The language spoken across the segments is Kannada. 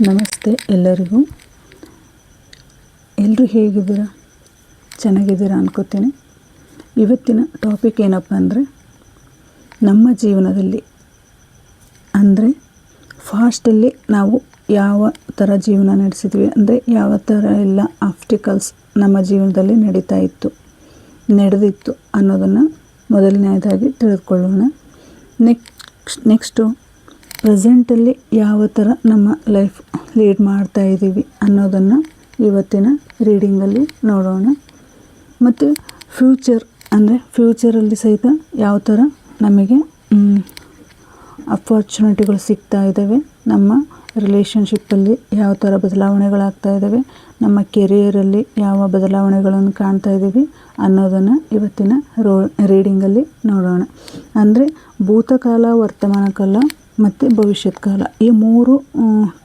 ನಮಸ್ತೆ ಎಲ್ಲರಿಗೂ. ಎಲ್ಲರೂ ಹೇಗಿದ್ದೀರಾ? ಚೆನ್ನಾಗಿದ್ದೀರಾ ಅನ್ಕೋತೀನಿ. ಇವತ್ತಿನ ಟಾಪಿಕ್ ಏನಪ್ಪ ಅಂದರೆ, ನಮ್ಮ ಜೀವನದಲ್ಲಿ ಅಂದರೆ ಫಾಸ್ಟಲ್ಲಿ ನಾವು ಯಾವ ಥರ ಜೀವನ ನಡೆಸಿದ್ವಿ, ಅಂದರೆ ಯಾವ ಥರ ಎಲ್ಲ ಆಬ್ಸ್ಟಿಕಲ್ಸ್ ನಮ್ಮ ಜೀವನದಲ್ಲಿ ನಡೆದಿತ್ತು ಅನ್ನೋದನ್ನು ಮೊದಲನೇದಾಗಿ ತಿಳಿದುಕೊಳ್ಳೋಣ. ನೆಕ್ಸ್ಟು ಪ್ರೆಸೆಂಟಲ್ಲಿ ಯಾವ ಥರ ನಮ್ಮ ಲೈಫ್ ಲೀಡ್ ಮಾಡ್ತಾ ಇದ್ದೀವಿ ಅನ್ನೋದನ್ನು ಇವತ್ತಿನ ರೀಡಿಂಗಲ್ಲಿ ನೋಡೋಣ. ಮತ್ತು ಫ್ಯೂಚರಲ್ಲಿ ಸಹಿತ ಯಾವ ಥರ ನಮಗೆ ಅಪರ್ಚುನಿಟಿಗಳು ಸಿಗ್ತಾ ಇದ್ದಾವೆ, ನಮ್ಮ ರಿಲೇಷನ್ಶಿಪ್ಪಲ್ಲಿ ಯಾವ ಥರ ಬದಲಾವಣೆಗಳಾಗ್ತಾ ಇದ್ದಾವೆ, ನಮ್ಮ ಕೆರಿಯರಲ್ಲಿ ಯಾವ ಬದಲಾವಣೆಗಳನ್ನು ಕಾಣ್ತಾ ಇದ್ದೀವಿ ಅನ್ನೋದನ್ನು ಇವತ್ತಿನ ರೀಡಿಂಗಲ್ಲಿ ನೋಡೋಣ. ಅಂದರೆ ಭೂತಕಾಲ, ವರ್ತಮಾನ ಕಾಲ ಮತ್ತು ಭವಿಷ್ಯತ್ ಕಾಲ, ಈ ಮೂರು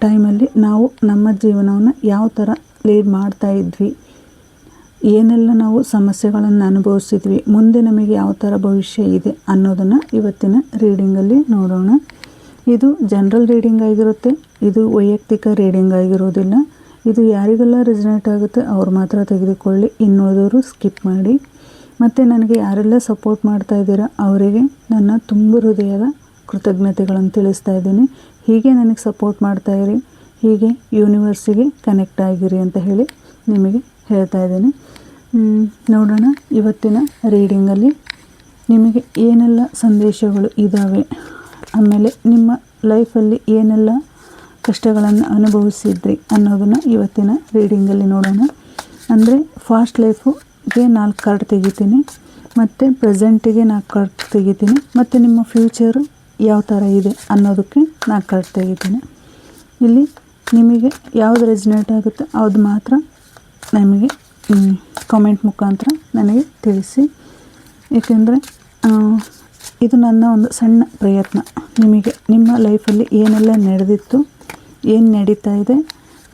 ಟೈಮಲ್ಲಿ ನಾವು ನಮ್ಮ ಜೀವನವನ್ನು ಯಾವ ಥರ ಲೀಡ್ ಮಾಡ್ತಾ ಇದ್ವಿ, ಏನೆಲ್ಲ ನಾವು ಸಮಸ್ಯೆಗಳನ್ನು ಅನುಭವಿಸಿದ್ವಿ, ಮುಂದೆ ನಮಗೆ ಯಾವ ಥರ ಭವಿಷ್ಯ ಇದೆ ಅನ್ನೋದನ್ನು ಇವತ್ತಿನ ರೀಡಿಂಗಲ್ಲಿ ನೋಡೋಣ. ಇದು ಜನರಲ್ ರೀಡಿಂಗ್ ಆಗಿರುತ್ತೆ, ಇದು ವೈಯಕ್ತಿಕ ರೀಡಿಂಗ್ ಆಗಿರೋದಿಲ್ಲ. ಇದು ಯಾರಿಗೆಲ್ಲ ರೆಸನೇಟ್ ಆಗುತ್ತೆ ಅವ್ರು ಮಾತ್ರ ತೆಗೆದುಕೊಳ್ಳಿ, ಇನ್ನೋದವರು ಸ್ಕಿಪ್ ಮಾಡಿ. ಮತ್ತು ನನಗೆ ಯಾರೆಲ್ಲ ಸಪೋರ್ಟ್ ಮಾಡ್ತಾ ಇದ್ದೀರಾ ಅವರಿಗೆ ನನ್ನ ತುಂಬ ಹೃದಯದ ಕೃತಜ್ಞತೆಗಳನ್ನು ತಿಳಿಸ್ತಾ ಇದ್ದೀನಿ. ಹೀಗೆ ನನಗೆ ಸಪೋರ್ಟ್ ಮಾಡ್ತಾಯಿರಿ, ಹೀಗೆ ಯೂನಿವರ್ಸಿಗೆ ಕನೆಕ್ಟ್ ಆಗಿರಿ ಅಂತ ಹೇಳಿ ನಿಮಗೆ ಹೇಳ್ತಾ ಇದ್ದೀನಿ. ನೋಡೋಣ ಇವತ್ತಿನ ರೀಡಿಂಗಲ್ಲಿ ನಿಮಗೆ ಏನೆಲ್ಲ ಸಂದೇಶಗಳು ಇದ್ದಾವೆ, ಆಮೇಲೆ ನಿಮ್ಮ ಲೈಫಲ್ಲಿ ಏನೆಲ್ಲ ಕಷ್ಟಗಳನ್ನು ಅನುಭವಿಸಿದ್ರಿ ಅನ್ನೋದನ್ನು ಇವತ್ತಿನ ರೀಡಿಂಗಲ್ಲಿ ನೋಡೋಣ. ಅಂದರೆ ಫಾಸ್ಟ್ ಲೈಫಿಗೆ 4 ಕಾರ್ಡ್ ತೆಗಿತೀನಿ, ಮತ್ತು ಪ್ರೆಸೆಂಟಿಗೆ 4 ಕಾರ್ಡ್ ತೆಗಿತೀನಿ, ಮತ್ತು ನಿಮ್ಮ ಫ್ಯೂಚರು ಯಾವ ಥರ ಇದೆ ಅನ್ನೋದಕ್ಕೆ 4 ಕಾರ್ಡ್ ತೆಗಿತೀನಿ. ಇಲ್ಲಿ ನಿಮಗೆ ಯಾವುದು ರೆಸನೇಟ್ ಆಗುತ್ತೆ ಅದು ಮಾತ್ರ ನಮಗೆ ಕಾಮೆಂಟ್ ಮುಖಾಂತರ ನನಗೆ ತಿಳಿಸಿ. ಏಕೆಂದರೆ ಇದು ನನ್ನ ಒಂದು ಸಣ್ಣ ಪ್ರಯತ್ನ, ನಿಮಗೆ ನಿಮ್ಮ ಲೈಫಲ್ಲಿ ಏನೆಲ್ಲ ನಡೆದಿತ್ತು, ಏನು ನಡೀತಾ ಇದೆ,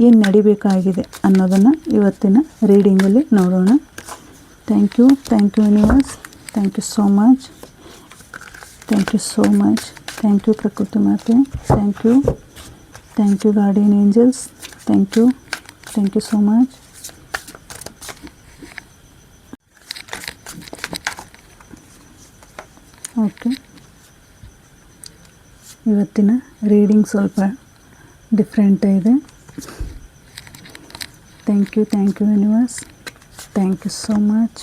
ಏನು ನಡಿಬೇಕಾಗಿದೆ ಅನ್ನೋದನ್ನು ಇವತ್ತಿನ ರೀಡಿಂಗಲ್ಲಿ ನೋಡೋಣ. Thank you universe, thank you so much, thank you ಪ್ರಕೃತಿ ಮಾತೆ, thank you guardian angels, thank you so much. Okay, ಇವತ್ತಿನ ರೀಡಿಂಗ್ ಸ್ವಲ್ಪ ಡಿಫ್ರೆಂಟ್ ಇದೆ. Thank you universe, thank you so much.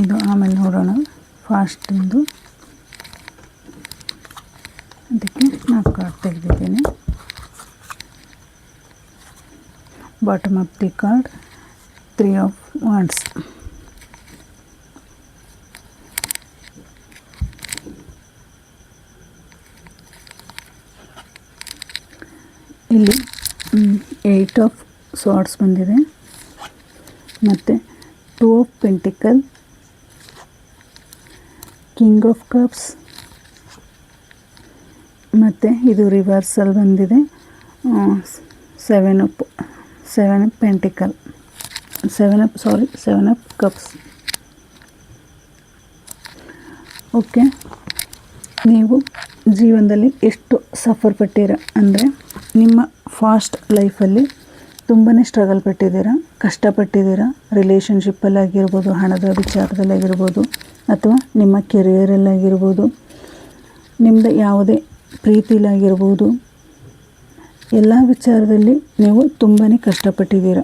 ಇದು ಆಮೇಲೆ ನೋಡೋಣ ಫಾಸ್ಟಿಂದು. ಅದಕ್ಕೆ 4 ಕಾರ್ಡ್ ತೆಗೆದಿದ್ದೀನಿ. Bottom of the card 3 of wands. ಇಲ್ಲಿ 8 ಆಫ್ ಸ್ವಾರ್ಡ್ಸ್ ಬಂದಿದೆ, ಮತ್ತು 2 of pentacle, king of cups, ಮತ್ತು ಇದು ರಿವರ್ಸಲ್ ಬಂದಿದೆ 7 of pentacle, 7 of cups. Okay, ನೀವು ಜೀವನದಲ್ಲಿ ಎಷ್ಟು ಸಫರ್ ಪಟ್ಟಿರ ಅಂದರೆ, ನಿಮ್ಮ ಫಾಸ್ಟ್ ಲೈಫಲ್ಲಿ ತುಂಬಾ ಸ್ಟ್ರಗಲ್ ಪಟ್ಟಿದ್ದೀರಾ, ಕಷ್ಟಪಟ್ಟಿದ್ದೀರಾ. ರಿಲೇಷನ್ಶಿಪ್ಪಲ್ಲಾಗಿರ್ಬೋದು, ಹಣದ ವಿಚಾರದಲ್ಲಾಗಿರ್ಬೋದು, ಅಥವಾ ನಿಮ್ಮ ಕೆರಿಯರಲ್ಲಾಗಿರ್ಬೋದು, ನಿಮ್ಮದು ಯಾವುದೇ ಪ್ರೀತಿಲಾಗಿರ್ಬೋದು, ಎಲ್ಲ ವಿಚಾರದಲ್ಲಿ ನೀವು ತುಂಬಾ ಕಷ್ಟಪಟ್ಟಿದ್ದೀರಾ,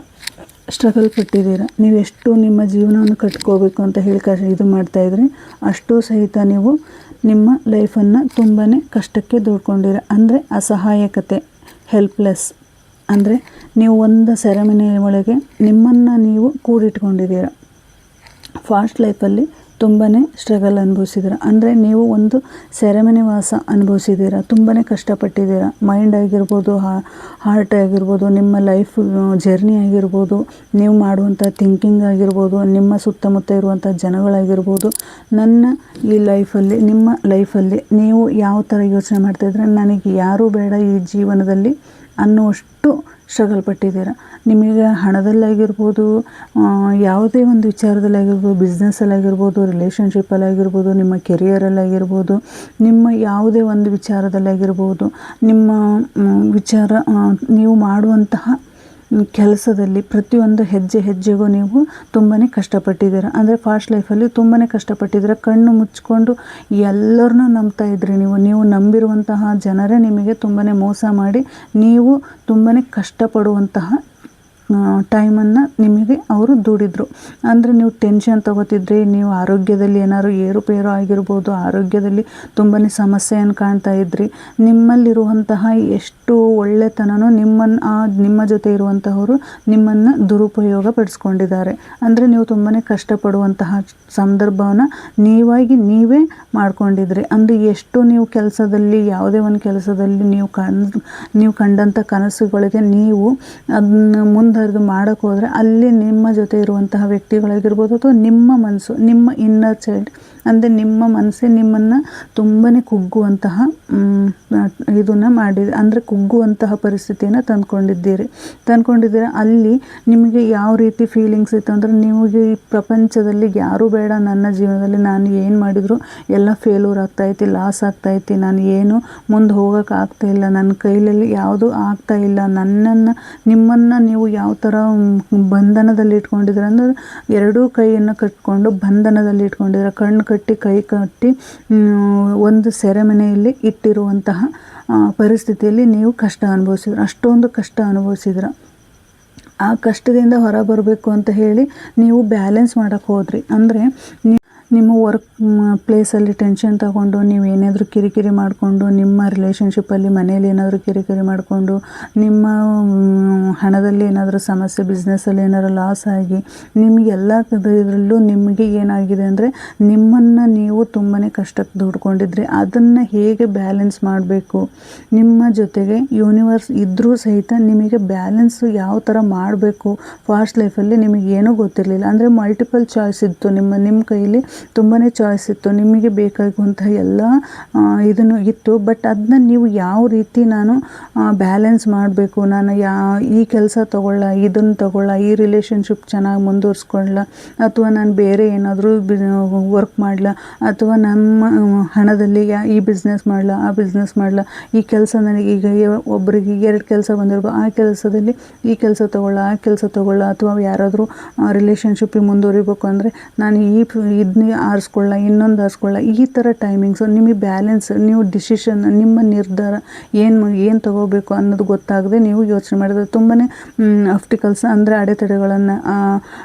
ಸ್ಟ್ರಗಲ್ ಪಟ್ಟಿದ್ದೀರಾ. ನೀವೆಷ್ಟು ನಿಮ್ಮ ಜೀವನವನ್ನು ಕಟ್ಕೋಬೇಕು ಅಂತ ಹೇಳಿ ಇದು ಮಾಡ್ತಾಯಿದ್ರಿ, ಅಷ್ಟೂ ಸಹಿತ ನೀವು ನಿಮ್ಮ ಲೈಫನ್ನು ತುಂಬಾ ಕಷ್ಟಕ್ಕೆ ದೂಡ್ಕೊಂಡಿರ. ಅಂದರೆ ಅಸಹಾಯಕತೆ, ಹೆಲ್ಪ್ಲೆಸ್. ಅಂದರೆ ನೀವು ಒಂದು ಸೆರೆಮನೆ ಒಳಗೆ ನಿಮ್ಮನ್ನು ನೀವು ಕೂಡಿಟ್ಕೊಂಡಿದ್ದೀರ. ಫಾಸ್ಟ್ ಲೈಫಲ್ಲಿ ತುಂಬಾ ಸ್ಟ್ರಗಲ್ ಅನುಭವಿಸಿದ್ದೀರ. ಅಂದರೆ ನೀವು ಒಂದು ಸೆರೆಮನೆ ವಾಸ ಅನುಭವಿಸಿದ್ದೀರ, ತುಂಬಾ ಕಷ್ಟಪಟ್ಟಿದ್ದೀರ. ಮೈಂಡ್ ಆಗಿರ್ಬೋದು, ಹಾರ್ಟ್ ಆಗಿರ್ಬೋದು, ನಿಮ್ಮ ಲೈಫ್ ಜರ್ನಿ ಆಗಿರ್ಬೋದು, ನೀವು ಮಾಡುವಂಥ ಥಿಂಕಿಂಗ್ ಆಗಿರ್ಬೋದು, ನಿಮ್ಮ ಸುತ್ತಮುತ್ತ ಇರುವಂಥ ಜನಗಳಾಗಿರ್ಬೋದು. ನಿಮ್ಮ ಲೈಫಲ್ಲಿ ನೀವು ಯಾವ ಥರ ಯೋಚನೆ ಮಾಡ್ತಾಯಿದ್ರೆ, ನನಗೆ ಯಾರೂ ಬೇಡ ಈ ಜೀವನದಲ್ಲಿ, ಅನ್ನುವಷ್ಟು ಸ್ಟ್ರಗಲ್ ಪಟ್ಟಿದ್ದೀರ. ನಿಮಗೆ ಹಣದಲ್ಲಾಗಿರ್ಬೋದು, ಯಾವುದೇ ಒಂದು ವಿಚಾರದಲ್ಲಾಗಿರ್ಬೋದು, ಬಿಸ್ನೆಸ್ಸಲ್ಲಾಗಿರ್ಬೋದು, ರಿಲೇಷನ್ಶಿಪ್ಪಲ್ಲಾಗಿರ್ಬೋದು, ನಿಮ್ಮ ಕೆರಿಯರಲ್ಲಾಗಿರ್ಬೋದು, ನಿಮ್ಮ ಯಾವುದೇ ಒಂದು ವಿಚಾರದಲ್ಲಾಗಿರ್ಬೋದು, ನಿಮ್ಮ ವಿಚಾರ ನೀವು ಮಾಡುವಂತಹ ಕೆಲಸದಲ್ಲಿ ಪ್ರತಿಯೊಂದು ಹೆಜ್ಜೆ ಹೆಜ್ಜೆಗೂ ನೀವು ತುಂಬಾ ಕಷ್ಟಪಟ್ಟಿದ್ದೀರ. ಅಂದರೆ ಫಾಸ್ಟ್ ಲೈಫಲ್ಲಿ ತುಂಬಾ ಕಷ್ಟಪಟ್ಟಿದ್ದೀರ. ಕಣ್ಣು ಮುಚ್ಕೊಂಡು ಎಲ್ಲರನ್ನೂ ನಂಬ್ತಾ ಇದ್ರಿ. ನೀವು ನಂಬಿರುವಂತಹ ಜನರೇ ನಿಮಗೆ ತುಂಬಾ ಮೋಸ ಮಾಡಿ ನೀವು ತುಂಬಾ ಕಷ್ಟಪಡುವಂತಹ ಟೈಮನ್ನು ನಿಮಗೆ ಅವರು ದುಡಿದ್ರು. ಅಂದರೆ ನೀವು ಟೆನ್ಷನ್ ತೊಗೋತಿದ್ರಿ, ನೀವು ಆರೋಗ್ಯದಲ್ಲಿ ಏನಾದ್ರು ಏರುಪೇರು ಆಗಿರ್ಬೋದು, ಆರೋಗ್ಯದಲ್ಲಿ ತುಂಬಾ ಸಮಸ್ಯೆಯನ್ನು ಕಾಣ್ತಾ ಇದ್ರಿ. ನಿಮ್ಮಲ್ಲಿರುವಂತಹ ಎಷ್ಟು ಒಳ್ಳೆತನನೂ ನಿಮ್ಮ ಜೊತೆ ಇರುವಂತಹವರು ನಿಮ್ಮನ್ನು ದುರುಪಯೋಗ ಪಡಿಸ್ಕೊಂಡಿದ್ದಾರೆ. ಅಂದರೆ ನೀವು ತುಂಬಾ ಕಷ್ಟಪಡುವಂತಹ ಸಂದರ್ಭವನ್ನು ನೀವೇ ಮಾಡ್ಕೊಂಡಿದ್ರಿ. ಅಂದರೆ ಎಷ್ಟು ನೀವು ಕೆಲಸದಲ್ಲಿ, ಯಾವುದೇ ಒಂದು ಕೆಲಸದಲ್ಲಿ ನೀವು ಕಂಡಂಥ ಕನಸುಗಳಿಗೆ ನೀವು ಅದನ್ನು ಮುಂದುವರೆದು ಮಾಡೋಕ್ಕೆ ಹೋದರೆ ಅಲ್ಲಿ ನಿಮ್ಮ ಜೊತೆ ಇರುವಂತಹ ವ್ಯಕ್ತಿಗಳಾಗಿರ್ಬೋದು, ಅಥವಾ ನಿಮ್ಮ ಮನಸ್ಸು, ನಿಮ್ಮ ಇನ್ನರ್ ಚೈಲ್ಡ್, ಅಂದರೆ ನಿಮ್ಮ ಮನಸ್ಸೇ ನಿಮ್ಮನ್ನು ತುಂಬಾ ಕುಗ್ಗುವಂತಹ ಇದನ್ನು ಮಾಡಿದೆ. ಅಂದರೆ ಕುಗ್ಗುವಂತಹ ಪರಿಸ್ಥಿತಿಯನ್ನು ತಂದ್ಕೊಂಡಿದ್ದೀರ. ಅಲ್ಲಿ ನಿಮಗೆ ಯಾವ ರೀತಿ ಫೀಲಿಂಗ್ಸ್ ಇತ್ತು ಅಂದರೆ, ನಿಮಗೆ ಈ ಪ್ರಪಂಚದಲ್ಲಿ ಯಾರೂ ಬೇಡ, ನನ್ನ ಜೀವನದಲ್ಲಿ ನಾನು ಏನು ಮಾಡಿದರೂ ಎಲ್ಲ ಫೇಲ್ಯೂರ್ ಆಗ್ತಾಯಿತ್ತು, ಲಾಸ್ ಆಗ್ತಾಯಿತ್ತು, ನಾನು ಏನು ಮುಂದೆ ಹೋಗೋಕೆ ಆಗ್ತಾಯಿಲ್ಲ, ನನ್ನ ಕೈಯಲ್ಲಿ ಯಾವುದೂ ಆಗ್ತಾಯಿಲ್ಲ, ನಿಮ್ಮನ್ನು ನೀವು ಯಾವ ಥರ ಬಂಧನದಲ್ಲಿ ಇಟ್ಕೊಂಡಿದ್ರೆ ಅಂದರೆ ಎರಡೂ ಕೈಯನ್ನು ಕಟ್ಕೊಂಡು ಬಂಧನದಲ್ಲಿ ಇಟ್ಕೊಂಡಿದ್ರೆ, ಕಣ್ಣು ಕಟ್ಟಿ ಕೈ ಕಟ್ಟಿ ಒಂದು ಸೆರೆಮನೆಯಲ್ಲಿ ಇಟ್ಟಿರುವಂತಹ ಪರಿಸ್ಥಿತಿಯಲ್ಲಿ ನೀವು ಕಷ್ಟ ಅನುಭವಿಸಿದ್ರು. ಅಷ್ಟೊಂದು ಕಷ್ಟ ಅನುಭವಿಸಿದ್ರ. ಆ ಕಷ್ಟದಿಂದ ಹೊರ ಬರಬೇಕು ಅಂತ ಹೇಳಿ ನೀವು ಬ್ಯಾಲೆನ್ಸ್ ಮಾಡೋಕ್ಕೆ ಹೋದ್ರಿ. ಅಂದರೆ ನಿಮ್ಮ ವರ್ಕ್ ಪ್ಲೇಸಲ್ಲಿ ಟೆನ್ಷನ್ ತಗೊಂಡು ನೀವೇನಾದರೂ ಕಿರಿಕಿರಿ ಮಾಡಿಕೊಂಡು, ನಿಮ್ಮ ರಿಲೇಷನ್ಶಿಪ್ಪಲ್ಲಿ ಮನೇಲಿ ಏನಾದರೂ ಕಿರಿಕಿರಿ ಮಾಡಿಕೊಂಡು, ನಿಮ್ಮ ಹಣದಲ್ಲಿ ಏನಾದರೂ ಸಮಸ್ಯೆ, ಬಿಸ್ನೆಸ್ಸಲ್ಲಿ ಏನಾದರೂ ಲಾಸ್ ಆಗಿ, ನಿಮಗೆಲ್ಲ ಇದರಲ್ಲೂ ನಿಮಗೆ ಏನಾಗಿದೆ ಅಂದರೆ ನಿಮ್ಮನ್ನು ನೀವು ತುಂಬಾ ಕಷ್ಟಕ್ಕೆ ದುಡ್ಕೊಂಡಿದ್ರಿ. ಅದನ್ನು ಹೇಗೆ ಬ್ಯಾಲೆನ್ಸ್ ಮಾಡಬೇಕು, ನಿಮ್ಮ ಜೊತೆಗೆ ಯೂನಿವರ್ಸ್ ಇದ್ದರೂ ಸಹಿತ ನಿಮಗೆ ಬ್ಯಾಲೆನ್ಸು ಯಾವ ಥರ ಮಾಡಬೇಕು ಫಾಸ್ಟ್ ಲೈಫಲ್ಲಿ ನಿಮಗೇನೂ ಗೊತ್ತಿರಲಿಲ್ಲ. ಅಂದರೆ ಮಲ್ಟಿಪಲ್ ಚಾಯ್ಸ್ ಇತ್ತು, ನಿಮ್ಮ ಕೈಯಲ್ಲಿ ತುಂಬಾ ಚಾಯ್ಸ್ ಇತ್ತು, ನಿಮಗೆ ಬೇಕಾಗುವಂತಹ ಎಲ್ಲ ಇದನ್ನು ಇತ್ತು. ಬಟ್ ಅದನ್ನ ನೀವು ಯಾವ ರೀತಿ ನಾನು ಬ್ಯಾಲೆನ್ಸ್ ಮಾಡಬೇಕು, ನಾನು ಈ ಕೆಲಸ ಇದನ್ನು ತಗೊಳ್ಳ, ಈ ರಿಲೇಷನ್ಶಿಪ್ ಚೆನ್ನಾಗಿ ಮುಂದುವರ್ಸ್ಕೊಳ್ಳ, ಅಥವಾ ನಾನು ಬೇರೆ ಏನಾದರೂ ವರ್ಕ್ ಮಾಡಲ, ಅಥವಾ ನಮ್ಮ ಹಣದಲ್ಲಿ ಈ ಬಿಸ್ನೆಸ್ ಮಾಡಲ, ಆ ಬಿಸ್ನೆಸ್ ಮಾಡಲ, ಈ ಕೆಲಸ ನನಗೆ ಈಗ ಒಬ್ಬರಿಗೆ 2 ಕೆಲಸ ಬಂದಿರ್ಬೋದು, ಆ ಕೆಲಸದಲ್ಲಿ ಈ ಕೆಲಸ ತಗೊಳ್ಳ, ಆ ಕೆಲಸ ತಗೊಳ್ಳ, ಅಥವಾ ಯಾರಾದರೂ ರಿಲೇಷನ್ಶಿಪ್ಪಿಗೆ ಮುಂದುವರಿಬೇಕು ಅಂದರೆ ನಾನು ಇದನ್ನ ಆರಿಸ್ಕೊಳ್ಳ, ಇನ್ನೊಂದು ಆರಿಸ್ಕೊಳ್ಳ, ಈ ಥರ ಟೈಮಿಂಗ್ಸು ನಿಮಗೆ ಬ್ಯಾಲೆನ್ಸ್, ನೀವು ಡಿಸಿಷನ್, ನಿಮ್ಮ ನಿರ್ಧಾರ ಏನು ತಗೋಬೇಕು ಅನ್ನೋದು ಗೊತ್ತಾಗದೆ ನೀವು ಯೋಚನೆ ಮಾಡಿದ್ರೆ ತುಂಬಾ ಅಬ್ಸ್ಟಿಕಲ್ಸ್ ಅಂದರೆ ಅಡೆತಡೆಗಳನ್ನು,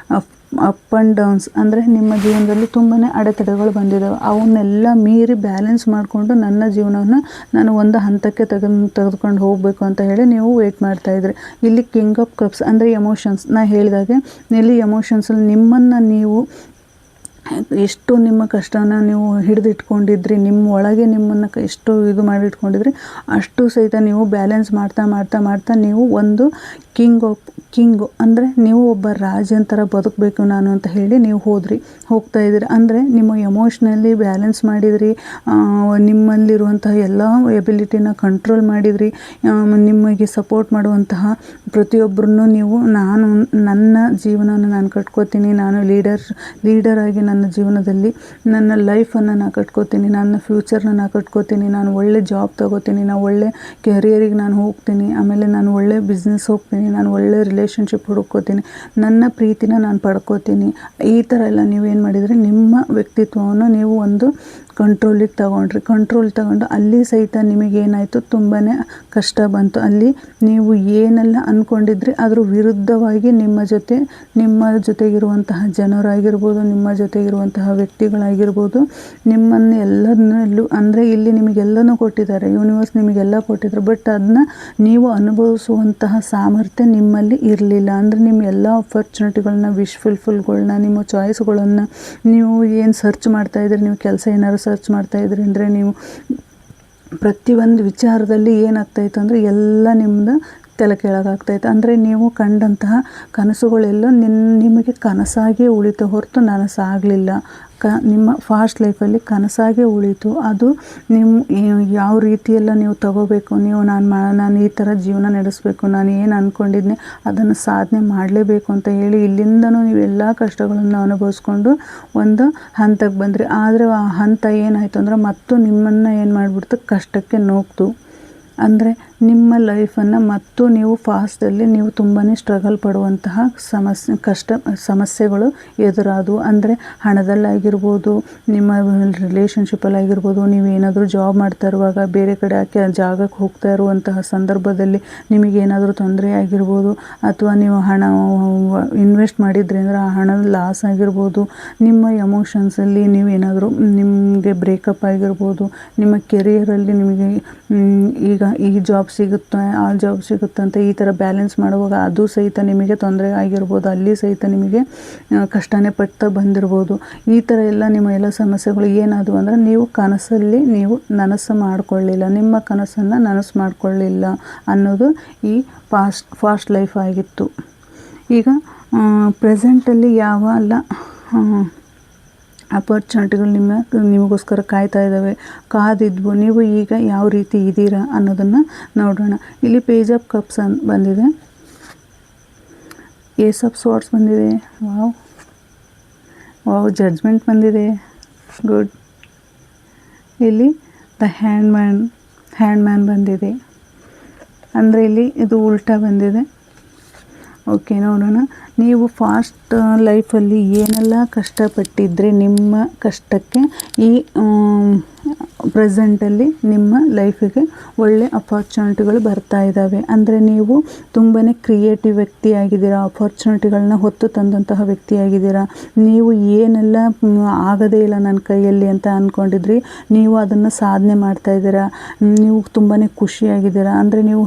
ಅಪ್ ಆ್ಯಂಡ್ ಡೌನ್ಸ್ ಅಂದರೆ ನಿಮ್ಮ ಜೀವನದಲ್ಲಿ ತುಂಬಾ ಅಡೆತಡೆಗಳು ಬಂದಿದ್ದಾವೆ. ಅವನ್ನೆಲ್ಲ ಮೀರಿ ಬ್ಯಾಲೆನ್ಸ್ ಮಾಡಿಕೊಂಡು ನನ್ನ ಜೀವನವನ್ನು ನಾನು ಒಂದು ಹಂತಕ್ಕೆ ತೆಗೆದುಕೊಂಡು ಹೋಗಬೇಕು ಅಂತ ಹೇಳಿ ನೀವು ವೆಯ್ಟ್ ಮಾಡ್ತಾಯಿದ್ರಿ. ಇಲ್ಲಿ ಕಿಂಗ್ ಆಫ್ ಕಪ್ಸ್ ಅಂದರೆ ಎಮೋಷನ್ಸ್, ನಾ ಹೇಳಿದಾಗೆ ಇಲ್ಲಿ ಎಮೋಷನ್ಸಲ್ಲಿ ನಿಮ್ಮನ್ನು ನೀವು ಎಷ್ಟು ನಿಮ್ಮ ಕಷ್ಟನ ನೀವು ಹಿಡಿದಿಟ್ಕೊಂಡಿದ್ರಿ, ನಿಮ್ಮ ಒಳಗೆ ನಿಮ್ಮನ್ನು ಎಷ್ಟು ಇದು ಮಾಡಿಟ್ಕೊಂಡಿದ್ರಿ, ಅಷ್ಟು ಸಹಿತ ನೀವು ಬ್ಯಾಲೆನ್ಸ್ ಮಾಡ್ತಾ ನೀವು ಒಂದು ಕಿಂಗು ಅಂದರೆ ನೀವು ಒಬ್ಬ ರಾಜನ ಥರ ಬದುಕಬೇಕು ನಾನು ಅಂತ ಹೇಳಿ ನೀವು ಹೋಗ್ತಾ ಇದ್ದೀರಿ. ಅಂದರೆ ನಿಮ್ಮ ಎಮೋಷ್ನಲಿ ಬ್ಯಾಲೆನ್ಸ್ ಮಾಡಿದ್ರಿ, ನಿಮ್ಮಲ್ಲಿರುವಂತಹ ಎಲ್ಲ ಎಬಿಲಿಟಿನ ಕಂಟ್ರೋಲ್ ಮಾಡಿದ್ರಿ, ನಿಮಗೆ ಸಪೋರ್ಟ್ ಮಾಡುವಂತಹ ಪ್ರತಿಯೊಬ್ಬರನ್ನು ನೀವು ನನ್ನ ಜೀವನವನ್ನು ನಾನು ಕಟ್ಕೋತೀನಿ, ನಾನು ಲೀಡರ್ ಆಗಿ ನನ್ನ ಜೀವನದಲ್ಲಿ ನನ್ನ ಲೈಫನ್ನು ನಾನು ಕಟ್ಕೋತೀನಿ, ನನ್ನ ಫ್ಯೂಚರ್ನ ನಾನು ಕಟ್ಕೋತೀನಿ, ನಾನು ಒಳ್ಳೆ ಜಾಬ್ ತಗೋತೀನಿ, ನಾನು ಒಳ್ಳೆ ಕೆರಿಯರಿಗೆ ನಾನು ಹೋಗ್ತೀನಿ, ಆಮೇಲೆ ನಾನು ಒಳ್ಳೆ ಬಿಸ್ನೆಸ್ ಹೋಗ್ತೀನಿ, ನಾನು ಒಳ್ಳೆ ರಿಲೇಷನ್ಶಿಪ್ ಹುಡುಕೋತೀನಿ, ನನ್ನ ಪ್ರೀತಿನ ನಾನು ಪಡ್ಕೋತೀನಿ. ಈ ಥರ ಎಲ್ಲ ನೀವೇನು ಮಾಡಿದರೆ ನಿಮ್ಮ ವ್ಯಕ್ತಿತ್ವವನ್ನು ನೀವು ಒಂದು ಕಂಟ್ರೋಲ್ ತಗೊಂಡು ಅಲ್ಲಿ ಸಹಿತ ನಿಮಗೇನಾಯಿತು, ತುಂಬಾ ಕಷ್ಟ ಬಂತು. ಅಲ್ಲಿ ನೀವು ಏನೆಲ್ಲ ಅಂದ್ಕೊಂಡಿದ್ರಿ ಅದ್ರ ವಿರುದ್ಧವಾಗಿ ನಿಮ್ಮ ಜೊತೆಗಿರುವಂತಹ ಜನರಾಗಿರ್ಬೋದು, ನಿಮ್ಮ ಜೊತೆಗಿರುವಂತಹ ವ್ಯಕ್ತಿಗಳಾಗಿರ್ಬೋದು, ನಿಮ್ಮನ್ನು ಎಲ್ಲದನ್ನಲ್ಲೂ ಅಂದರೆ ಇಲ್ಲಿ ನಿಮಗೆಲ್ಲನೂ ಕೊಟ್ಟಿದ್ದಾರೆ, ಯೂನಿವರ್ಸ್ ನಿಮಗೆಲ್ಲ ಕೊಟ್ಟಿದ್ದಾರೆ. ಬಟ್ ಅದನ್ನ ನೀವು ಅನುಭವಿಸುವಂತಹ ಸಾಮರ್ಥ್ಯ ನಿಮ್ಮಲ್ಲಿ ಇರಲಿಲ್ಲ. ಅಂದರೆ ನಿಮ್ಮ ಎಲ್ಲ ಆಪರ್ಚುನಿಟಿಗಳನ್ನ, ವಿಶ್ ಫುಲ್ಫಿಲ್ಗಳನ್ನ, ನಿಮ್ಮ ಚಾಯ್ಸ್ಗಳನ್ನು ನೀವು ಏನು ಸರ್ಚ್ ಮಾಡ್ತಾಯಿದ್ರಿ, ನೀವು ಕೆಲಸ ಏನಾದ್ರು ಸರ್ಚ್ ಮಾಡ್ತಾಯಿದ್ರಿ ಅಂದರೆ ನೀವು ಪ್ರತಿಯೊಂದು ವಿಚಾರದಲ್ಲಿ ಏನಾಗ್ತಾಯಿತ್ತು ಅಂದರೆ ಎಲ್ಲ ನಿಮ್ಮದು ತಲೆ ಕೆಳಗಾಗ್ತೈತೆ. ಅಂದರೆ ನೀವು ಕಂಡಂತಹ ಕನಸುಗಳೆಲ್ಲ ನಿಮಗೆ ಕನಸಾಗಿ ಉಳಿತು ಹೊರತು ನನಸಾಗಲಿಲ್ಲ. ನಿಮ್ಮ ಫಾಸ್ಟ್ ಲೈಫಲ್ಲಿ ಕನಸಾಗೆ ಉಳಿತು. ಅದು ನಿಮ್ಮ ಯಾವ ರೀತಿಯೆಲ್ಲ ನೀವು ತಗೋಬೇಕು, ನೀವು ನಾನು ಈ ಥರ ಜೀವನ ನಡೆಸಬೇಕು, ನಾನು ಏನು ಅಂದ್ಕೊಂಡಿದ್ದೆ ಅದನ್ನು ಸಾಧನೆ ಮಾಡಲೇಬೇಕು ಅಂತ ಹೇಳಿ ಇಲ್ಲಿಂದನೂ ನೀವು ಎಲ್ಲ ಕಷ್ಟಗಳನ್ನು ಅನುಭವಿಸ್ಕೊಂಡು ಒಂದು ಹಂತಕ್ಕೆ ಬಂದ್ರಿ. ಆದರೆ ಆ ಹಂತ ಏನಾಯಿತು ಅಂದರೆ ಮತ್ತು ನಿಮ್ಮನ್ನು ಏನು ಮಾಡಿಬಿಡ್ತು, ಕಷ್ಟಕ್ಕೆ ನೂಕ್ತು. ಅಂದರೆ ನಿಮ್ಮ ಲೈಫನ್ನು ಮತ್ತು ನೀವು ಫಾಸ್ಟಲ್ಲಿ ನೀವು ತುಂಬಾ ಸ್ಟ್ರಗಲ್ ಪಡುವಂತಹ ಸಮಸ್ಯೆಗಳು ಎದುರಾದವು. ಅಂದರೆ ಹಣದಲ್ಲಾಗಿರ್ಬೋದು, ನಿಮ್ಮ ರಿಲೇಷನ್ಶಿಪ್ಪಲ್ಲಾಗಿರ್ಬೋದು, ನೀವು ಏನಾದರೂ ಜಾಬ್ ಮಾಡ್ತಾ ಇರುವಾಗ ಬೇರೆ ಕಡೆ ಜಾಗಕ್ಕೆ ಹೋಗ್ತಾ ಇರುವಂತಹ ಸಂದರ್ಭದಲ್ಲಿ ನಿಮಗೇನಾದರೂ ತೊಂದರೆ ಆಗಿರ್ಬೋದು, ಅಥವಾ ನೀವು ಹಣ ಇನ್ವೆಸ್ಟ್ ಮಾಡಿದ್ರಿ ಅಂದರೆ ಆ ಹಣದ ಲಾಸ್ ಆಗಿರ್ಬೋದು, ನಿಮ್ಮ ಎಮೋಷನ್ಸಲ್ಲಿ ನೀವು ಏನಾದರೂ ನಿಮಗೆ ಬ್ರೇಕಪ್ ಆಗಿರ್ಬೋದು, ನಿಮ್ಮ ಕೆರಿಯರಲ್ಲಿ ನಿಮಗೆ ಈಗ ಈ ಜಾಬ್ ಸಿಗುತ್ತೆ ಆ ಜಾಬ್ ಸಿಗುತ್ತೆ ಅಂತ ಈ ಥರ ಬ್ಯಾಲೆನ್ಸ್ ಮಾಡುವಾಗ ಅದು ಸಹಿತ ನಿಮಗೆ ತೊಂದರೆ ಆಗಿರ್ಬೋದು, ಅಲ್ಲಿ ಸಹಿತ ನಿಮಗೆ ಕಷ್ಟನೇ ಪಡ್ತಾ ಬಂದಿರ್ಬೋದು. ಈ ಥರ ಎಲ್ಲ ನಿಮ್ಮ ಎಲ್ಲ ಸಮಸ್ಯೆಗಳು ಏನಾದವು ಅಂದರೆ ನೀವು ಕನಸಲ್ಲಿ ನೀವು ನನಸು ಮಾಡಿಕೊಳ್ಳಿಲ್ಲ, ನಿಮ್ಮ ಕನಸನ್ನು ನನಸು ಮಾಡಿಕೊಳ್ಳಿಲ್ಲ ಅನ್ನೋದು ಈ ಫಾಸ್ಟ್ ಲೈಫ್ ಆಗಿತ್ತು. ಈಗ ಪ್ರೆಸೆಂಟಲ್ಲಿ ಯಾವೆಲ್ಲ ಅಪರ್ಚುನಿಟಿಗಳು ನಿಮಗೋಸ್ಕರ ಕಾಯ್ತಾ ಇದ್ದಾವೆ, ಕಾದಿದ್ವು, ನೀವು ಈಗ ಯಾವ ರೀತಿ ಇದ್ದೀರಾ ಅನ್ನೋದನ್ನು ನೋಡೋಣ. ಇಲ್ಲಿ ಪೇಜ್ ಆಫ್ ಕಪ್ಸ್ ಬಂದಿದೆ, ಏಸ್ ಆಫ್ ಸ್ವಾರ್ಡ್ಸ್ ಬಂದಿದೆ, ವಾವ್ ಜಡ್ಜ್ಮೆಂಟ್ ಬಂದಿದೆ, ಗುಡ್. ಇಲ್ಲಿ ದ ಹ್ಯಾಂಡ್ ಮ್ಯಾನ್ ಬಂದಿದೆ, ಅಂದರೆ ಇಲ್ಲಿ ಇದು ಉಲ್ಟಾ ಬಂದಿದೆ. ಓಕೆ, ನೋಡೋಣ. ನೀವು ಫಾಸ್ಟ್ ಲೈಫಲ್ಲಿ ಏನೆಲ್ಲ ಕಷ್ಟಪಟ್ಟಿದ್ರೆ ನಿಮ್ಮ ಕಷ್ಟಕ್ಕೆ ಈ ಪ್ರೆಸೆಂಟಲ್ಲಿ ನಿಮ್ಮ ಲೈಫಿಗೆ ಒಳ್ಳೆ ಅಪರ್ಚುನಿಟಿಗಳು ಬರ್ತಾ ಇದ್ದಾವೆ. ಅಂದರೆ ನೀವು ತುಂಬಾ ಕ್ರಿಯೇಟಿವ್ ವ್ಯಕ್ತಿಯಾಗಿದ್ದೀರಾ, ಅಪರ್ಚುನಿಟಿಗಳನ್ನ ಹೊತ್ತು ತಂದಂತಹ ವ್ಯಕ್ತಿಯಾಗಿದ್ದೀರಾ. ನೀವು ಏನೆಲ್ಲ ಆಗದೇ ಇಲ್ಲ ನನ್ನ ಕೈಯಲ್ಲಿ ಅಂತ ಅಂದ್ಕೊಂಡಿದ್ರಿ, ನೀವು ಅದನ್ನು ಸಾಧನೆ ಮಾಡ್ತಾ ಇದ್ದೀರಾ. ನೀವು ತುಂಬಾ ಖುಷಿಯಾಗಿದ್ದೀರಾ. ಅಂದರೆ ನೀವು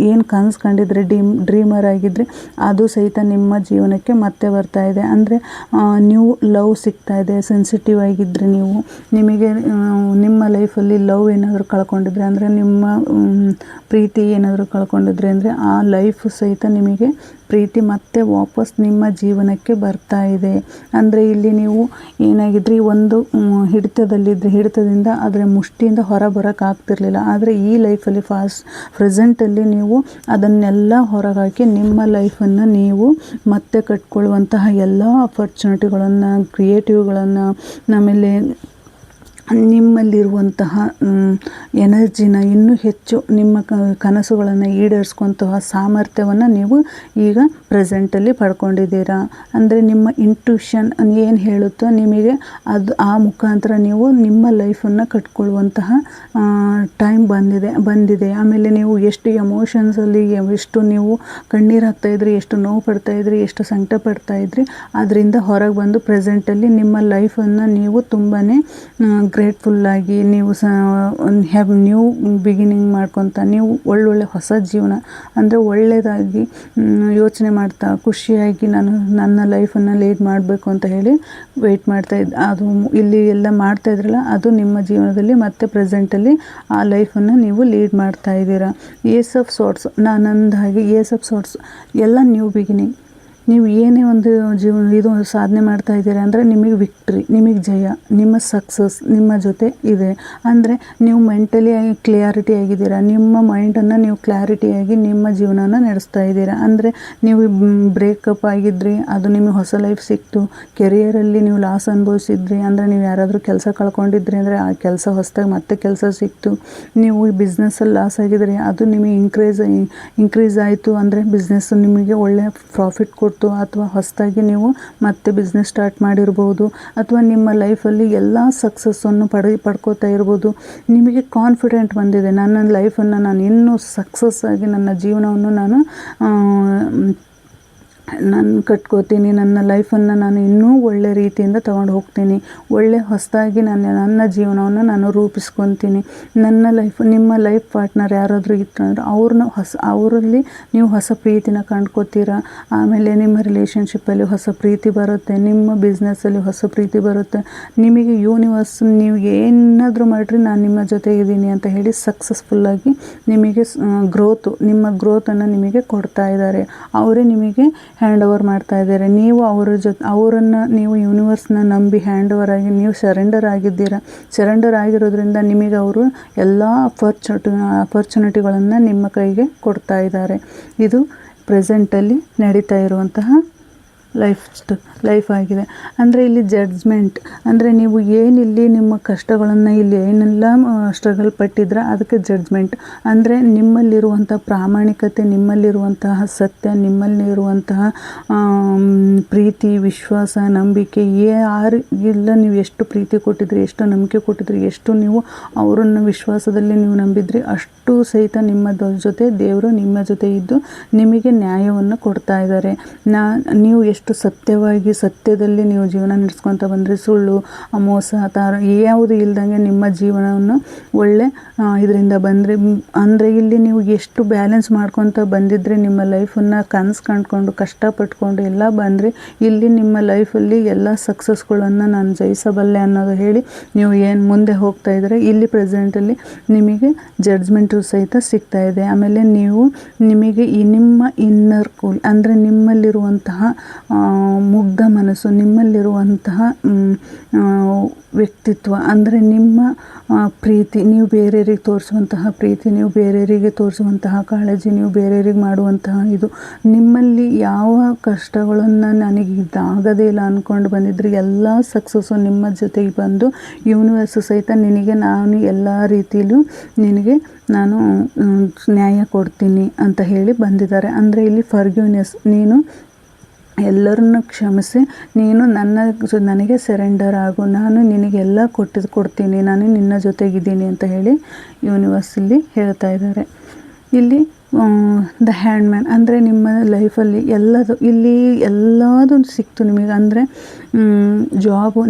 ಏನು ಕನಸು ಕಂಡಿದ್ರೆ ಡ್ರೀಮರ್ ಆಗಿದ್ದರೆ ಅದು ಸಹಿತ ನಿಮ್ಮ ಜೀವನಕ್ಕೆ ಮತ್ತೆ ಬರ್ತಾ ಇದೆ. ಅಂದರೆ ನೀವು ಲವ್ ಸಿಗ್ತಾ ಇದೆ, ಸೆನ್ಸಿಟಿವ್ ಆಗಿದ್ದರೆ ನಿಮಗೆ ನಿಮ್ಮ ಲೈಫಲ್ಲಿ ಲವ್ ಏನಾದರೂ ಕಳ್ಕೊಂಡಿದ್ರೆ, ಅಂದರೆ ನಿಮ್ಮ ಪ್ರೀತಿ ಏನಾದರೂ ಕಳ್ಕೊಂಡಿದ್ರೆ ಅಂದರೆ ಆ ಲೈಫ್ ಸಹಿತ ನಿಮಗೆ ಪ್ರೀತಿ ಮತ್ತೆ ವಾಪಸ್ ನಿಮ್ಮ ಜೀವನಕ್ಕೆ ಬರ್ತಾ ಇದೆ. ಅಂದರೆ ಇಲ್ಲಿ ನೀವು ಏನಾಗಿದ್ರಿ, ಒಂದು ಹಿಡಿತದಿಂದ ಅದರ ಮುಷ್ಟಿಯಿಂದ ಹೊರ ಬರೋಕ್ಕಾಗ್ತಿರ್ಲಿಲ್ಲ. ಆದರೆ ಈ ಲೈಫಲ್ಲಿ ಪ್ರೆಸೆಂಟಲ್ಲಿ ನೀವು ಅದನ್ನೆಲ್ಲ ಹೊರಗಾಕಿ ನಿಮ್ಮ ಲೈಫನ್ನು ನೀವು ಮತ್ತೆ ಕಟ್ಕೊಳ್ಳುವಂತಹ ಎಲ್ಲ ಅಪರ್ಚುನಿಟಿಗಳನ್ನು, ಕ್ರಿಯೇಟಿವ್ಗಳನ್ನು, ಆಮೇಲೆ ನಿಮ್ಮಲ್ಲಿರುವಂತಹ ಎನರ್ಜಿನ ಇನ್ನೂ ಹೆಚ್ಚು ನಿಮ್ಮ ಕನಸುಗಳನ್ನು ಈಡೇರಿಸ್ಕೊಂತಹ ಸಾಮರ್ಥ್ಯವನ್ನು ನೀವು ಈಗ ಪ್ರೆಸೆಂಟಲ್ಲಿ ಪಡ್ಕೊಂಡಿದ್ದೀರಾ. ಅಂದರೆ ನಿಮ್ಮ ಇಂಟ್ಯೂಷನ್ ಏನು ಹೇಳುತ್ತೋ ನಿಮಗೆ ಅದು ಆ ಮುಖಾಂತರ ನೀವು ನಿಮ್ಮ ಲೈಫನ್ನು ಕಟ್ಕೊಳ್ಳುವಂತಹ ಟೈಮ್ ಬಂದಿದೆ. ಆಮೇಲೆ ನೀವು ಎಷ್ಟು ಎಮೋಷನ್ಸಲ್ಲಿ ಎಷ್ಟು ನೀವು ಕಣ್ಣೀರು ಹಾಕ್ತಾಯಿದ್ರಿ, ಎಷ್ಟು ನೋವು ಪಡ್ತಾಯಿದ್ರಿ, ಎಷ್ಟು ಸಂಕಟ ಪಡ್ತಾಯಿದ್ರಿ, ಅದರಿಂದ ಹೊರಗೆ ಬಂದು ಪ್ರೆಸೆಂಟಲ್ಲಿ ನಿಮ್ಮ ಲೈಫನ್ನು ನೀವು ತುಂಬಾ ಗ್ರೇಟ್ಫುಲ್ಲಾಗಿ ನೀವು ನ್ಯೂ ಬಿಗಿನಿಂಗ್ ಮಾಡ್ಕೊತ ನೀವು ಒಳ್ಳೊಳ್ಳೆ ಹೊಸ ಜೀವನ ಅಂದರೆ ಒಳ್ಳೆಯದಾಗಿ ಯೋಚನೆ ಮಾಡ್ತಾ ಖುಷಿಯಾಗಿ ನಾನು ನನ್ನ ಲೈಫನ್ನು ಲೀಡ್ ಮಾಡಬೇಕು ಅಂತ ಹೇಳಿ ವೆಯ್ಟ್ ಮಾಡ್ತಾಯಿದ್ದೆ. ಅದು ಇಲ್ಲಿ ಎಲ್ಲ ಮಾಡ್ತಾಯಿದ್ರಲ್ಲ ಅದು ನಿಮ್ಮ ಜೀವನದಲ್ಲಿ ಮತ್ತೆ ಪ್ರೆಸೆಂಟಲ್ಲಿ ಆ ಲೈಫನ್ನು ನೀವು ಲೀಡ್ ಮಾಡ್ತಾ ಇದ್ದೀರಾ. ಏಸ್ ಆಫ್ ಸಾರ್ಟ್ಸ್, ನಾನಂದ ಹಾಗೆ ಏಸ್ ಆಫ್ ಸಾರ್ಟ್ಸ್ ಎಲ್ಲ ನ್ಯೂ ಬಿಗಿನಿಂಗ್. ನೀವು ಏನೇ ಒಂದು ಇದು ಸಾಧನೆ ಮಾಡ್ತಾ ಇದ್ದೀರಾ ಅಂದರೆ ನಿಮಗೆ ವಿಕ್ಟ್ರಿ, ನಿಮಗೆ ಜಯ, ನಿಮ್ಮ ಸಕ್ಸಸ್ ನಿಮ್ಮ ಜೊತೆ ಇದೆ. ಅಂದರೆ ನೀವು ಮೆಂಟಲಿ ಕ್ಲಿಯಾರಿಟಿ ಆಗಿದ್ದೀರಾ, ನಿಮ್ಮ ಮೈಂಡನ್ನು ನೀವು ಕ್ಲಾರಿಟಿಯಾಗಿ ನಿಮ್ಮ ಜೀವನನ ನಡೆಸ್ತಾ ಇದ್ದೀರಾ. ಅಂದರೆ ನೀವು ಬ್ರೇಕಪ್ ಆಗಿದ್ರಿ, ಅದು ನಿಮಗೆ ಹೊಸ ಲೈಫ್ ಸಿಕ್ತು. ಕೆರಿಯರಲ್ಲಿ ನೀವು ಲಾಸ್ ಅನುಭವಿಸಿದ್ರಿ, ಅಂದರೆ ನೀವು ಯಾರಾದರೂ ಕೆಲಸ ಕಳ್ಕೊಂಡಿದ್ರಿ ಅಂದರೆ ಆ ಕೆಲಸ ಹೊಸದಾಗಿ ಮತ್ತೆ ಕೆಲಸ ಸಿಕ್ತು. ನೀವು ಈ ಬಿಸ್ನೆಸ್ಸಲ್ಲಿ ಲಾಸ್ ಆಗಿದ್ರಿ, ಅದು ನಿಮಗೆ ಇನ್ಕ್ರೀಸ್ ಆಯಿತು, ಅಂದರೆ ಬಿಸ್ನೆಸ್ಸು ನಿಮಗೆ ಒಳ್ಳೆ ಪ್ರಾಫಿಟ್ ಕೊಟ್ಟು, ಅಥವಾ ಹೊಸದಾಗಿ ನೀವು ಮತ್ತೆ ಬಿಸ್ನೆಸ್ ಸ್ಟಾರ್ಟ್ ಮಾಡಿರ್ಬೋದು, ಅಥವಾ ನಿಮ್ಮ ಲೈಫಲ್ಲಿ ಎಲ್ಲ ಸಕ್ಸಸ್ಸನ್ನು ಪಡ್ಕೋತಾ ಇರ್ಬೋದು. ನಿಮಗೆ ಕಾನ್ಫಿಡೆಂಟ್ ಬಂದಿದೆ, ನನ್ನ ಲೈಫನ್ನು ನಾನು ಇನ್ನೂ ಸಕ್ಸಸ್ ಆಗಿ ನನ್ನ ಜೀವನವನ್ನು ನಾನು ನಾನು ಕಟ್ಕೋತೀನಿ, ನನ್ನ ಲೈಫನ್ನು ನಾನು ಇನ್ನೂ ಒಳ್ಳೆ ರೀತಿಯಿಂದ ತೊಗೊಂಡು ಹೋಗ್ತೀನಿ, ಒಳ್ಳೆ ಹೊಸದಾಗಿ ನನ್ನ ಜೀವನವನ್ನು ನಾನು ರೂಪಿಸ್ಕೊತೀನಿ. ನಿಮ್ಮ ಲೈಫ್ ಪಾರ್ಟ್ನರ್ ಯಾರಾದರೂ ಇತ್ತಂದ್ರೆ ಅವರಲ್ಲಿ ನೀವು ಹೊಸ ಪ್ರೀತಿನ ಕಂಡ್ಕೋತೀರ. ಆಮೇಲೆ ನಿಮ್ಮ ರಿಲೇಷನ್ಶಿಪ್ಪಲ್ಲಿ ಹೊಸ ಪ್ರೀತಿ ಬರುತ್ತೆ, ನಿಮ್ಮ ಬಿಸ್ನೆಸ್ಸಲ್ಲಿ ಹೊಸ ಪ್ರೀತಿ ಬರುತ್ತೆ. ನಿಮಗೆ ಯೂನಿವರ್ಸ್ ನೀವು ಏನಾದರೂ ಮಾಡಿರಿ ನಾನು ನಿಮ್ಮ ಜೊತೆಗಿದ್ದೀನಿ ಅಂತ ಹೇಳಿ ಸಕ್ಸಸ್ಫುಲ್ಲಾಗಿ ನಿಮಗೆ ನಿಮ್ಮ ಗ್ರೋತನ್ನು ನಿಮಗೆ ಕೊಡ್ತಾ ಇದ್ದಾರೆ. ಅವರೇ ನಿಮಗೆ ಹ್ಯಾಂಡ್ ಓವರ್ ಮಾಡ್ತಾ ಇದ್ದಾರೆ. ನೀವು ಅವರನ್ನು ನೀವು ಯೂನಿವರ್ಸ್ನ ನಂಬಿ ಹ್ಯಾಂಡ್ ಓವರ್ ಆಗಿ ನೀವು ಸರೆಂಡರ್ ಆಗಿದ್ದೀರಾ. ಸರೆಂಡರ್ ಆಗಿರೋದ್ರಿಂದ ನಿಮಗೆ ಅವರು ಎಲ್ಲ ಅಪರ್ಚುನಿಟಿಗಳನ್ನು ನಿಮ್ಮ ಕೈಗೆ ಕೊಡ್ತಾ ಇದ್ದಾರೆ. ಇದು ಪ್ರೆಸೆಂಟಲ್ಲಿ ನಡೀತಾ ಇರುವಂತಹ ಲೈಫ್ ಆಗಿದೆ. ಅಂದರೆ ಇಲ್ಲಿ ಜಡ್ಜ್ಮೆಂಟ್ ಅಂದರೆ ನೀವು ಏನಿಲ್ಲಿ ನಿಮ್ಮ ಕಷ್ಟಗಳನ್ನು ಇಲ್ಲಿ ಏನೆಲ್ಲ ಸ್ಟ್ರಗಲ್ ಪಟ್ಟಿದ್ರೆ ಅದಕ್ಕೆ ಜಡ್ಜ್ಮೆಂಟ್ ಅಂದರೆ ನಿಮ್ಮಲ್ಲಿರುವಂಥ ಪ್ರಾಮಾಣಿಕತೆ, ನಿಮ್ಮಲ್ಲಿರುವಂತಹ ಸತ್ಯ, ನಿಮ್ಮಲ್ಲಿರುವಂತಹ ಪ್ರೀತಿ, ವಿಶ್ವಾಸ, ನಂಬಿಕೆ ಯಾರಿಗೆಲ್ಲ ನೀವು ಎಷ್ಟು ಪ್ರೀತಿ ಕೊಟ್ಟಿದ್ರಿ, ಎಷ್ಟು ನಂಬಿಕೆ ಕೊಟ್ಟಿದ್ರಿ, ಎಷ್ಟು ನೀವು ಅವರನ್ನು ವಿಶ್ವಾಸದಲ್ಲಿ ನೀವು ನಂಬಿದ್ರಿ, ಅಷ್ಟು ಸಹಿತ ನಿಮ್ಮ ಜೊತೆ ದೇವರು ನಿಮ್ಮ ಜೊತೆ ಇದ್ದು ನಿಮಗೆ ನ್ಯಾಯವನ್ನು ಕೊಡ್ತಾ ಇದ್ದಾರೆ. ನೀವು ಎಷ್ಟು ಸತ್ಯದಲ್ಲಿ ನೀವು ಜೀವನ ನಡೆಸ್ಕೊತ ಬಂದರೆ, ಸುಳ್ಳು, ಮೋಸ, ಯಾವುದು ಇಲ್ದಂಗೆ ನಿಮ್ಮ ಜೀವನವನ್ನು ಒಳ್ಳೆ ಇದರಿಂದ ಬಂದರೆ ಅಂದರೆ ಇಲ್ಲಿ ನೀವು ಎಷ್ಟು ಬ್ಯಾಲೆನ್ಸ್ ಮಾಡ್ಕೊತ ಬಂದಿದ್ರೆ ನಿಮ್ಮ ಲೈಫನ್ನು ಕನಸು ಕಂಡ್ಕೊಂಡು ಕಷ್ಟಪಟ್ಕೊಂಡು ಎಲ್ಲ ಬಂದರೆ ಇಲ್ಲಿ ನಿಮ್ಮ ಲೈಫಲ್ಲಿ ಎಲ್ಲ ಸಕ್ಸಸ್ಗಳನ್ನು ನಾನು ಜಯಿಸಬಲ್ಲೆ ಅನ್ನೋದು ಹೇಳಿ ನೀವು ಏನು ಮುಂದೆ ಹೋಗ್ತಾ ಇದ್ದಾರೆ. ಇಲ್ಲಿ ಪ್ರೆಸೆಂಟಲ್ಲಿ ನಿಮಗೆ ಜಡ್ಜ್ಮೆಂಟು ಸಹಿತ ಸಿಗ್ತಾ ಇದೆ. ಆಮೇಲೆ ನಿಮಗೆ ನಿಮ್ಮ ಇನ್ನರ್ ಕೂಲ್ ಅಂದರೆ ನಿಮ್ಮಲ್ಲಿರುವಂತಹ ಮುಗ್ಧ ಮನಸ್ಸು, ನಿಮ್ಮಲ್ಲಿರುವಂತಹ ವ್ಯಕ್ತಿತ್ವ ಅಂದರೆ ನಿಮ್ಮ ಪ್ರೀತಿ, ನೀವು ಬೇರೆಯವರಿಗೆ ತೋರಿಸುವಂತಹ ಪ್ರೀತಿ, ನೀವು ಬೇರೆಯವರಿಗೆ ತೋರಿಸುವಂತಹ ಕಾಳಜಿ, ನೀವು ಬೇರೆಯವರಿಗೆ ಮಾಡುವಂತಹ ಇದು, ನಿಮ್ಮಲ್ಲಿ ಯಾವ ಕಷ್ಟಗಳನ್ನು ನನಗೆ ಇದಾಗದೇ ಇಲ್ಲ ಅಂದ್ಕೊಂಡು ಬಂದಿದ್ರೆ ಎಲ್ಲ ಸಕ್ಸಸ್ಸು ನಿಮ್ಮ ಜೊತೆಗೆ ಬಂದು ಯೂನಿವರ್ಸು ಸಹಿತ ನಾನು ಎಲ್ಲ ರೀತಿಯಲ್ಲೂ ನಾನು ನ್ಯಾಯ ಕೊಡ್ತೀನಿ ಅಂತ ಹೇಳಿ ಬಂದಿದ್ದಾರೆ. ಅಂದರೆ ಇಲ್ಲಿ ಫರ್ಗಿವ್ನೆಸ್, ನೀನು ಎಲ್ಲರನ್ನು ಕ್ಷಮಿಸಿ ನೀನು ನನಗೆ ಸರೆಂಡರ್ ಆಗು, ನಾನು ನಿನಗೆಲ್ಲ ಕೊಡ್ತೀನಿ, ನಾನು ನಿನ್ನ ಜೊತೆಗಿದ್ದೀನಿ ಅಂತ ಹೇಳಿ ಯೂನಿವರ್ಸಲ್ಲಿ ಹೇಳ್ತಾ ಇದ್ದಾರೆ. ಇಲ್ಲಿ ದ ಹ್ಯಾಂಡ್ಮ್ಯಾನ್ ಅಂದರೆ ನಿಮ್ಮ ಲೈಫಲ್ಲಿ ಎಲ್ಲದೂ ಸಿಕ್ತು ನಿಮಗೆ. ಅಂದರೆ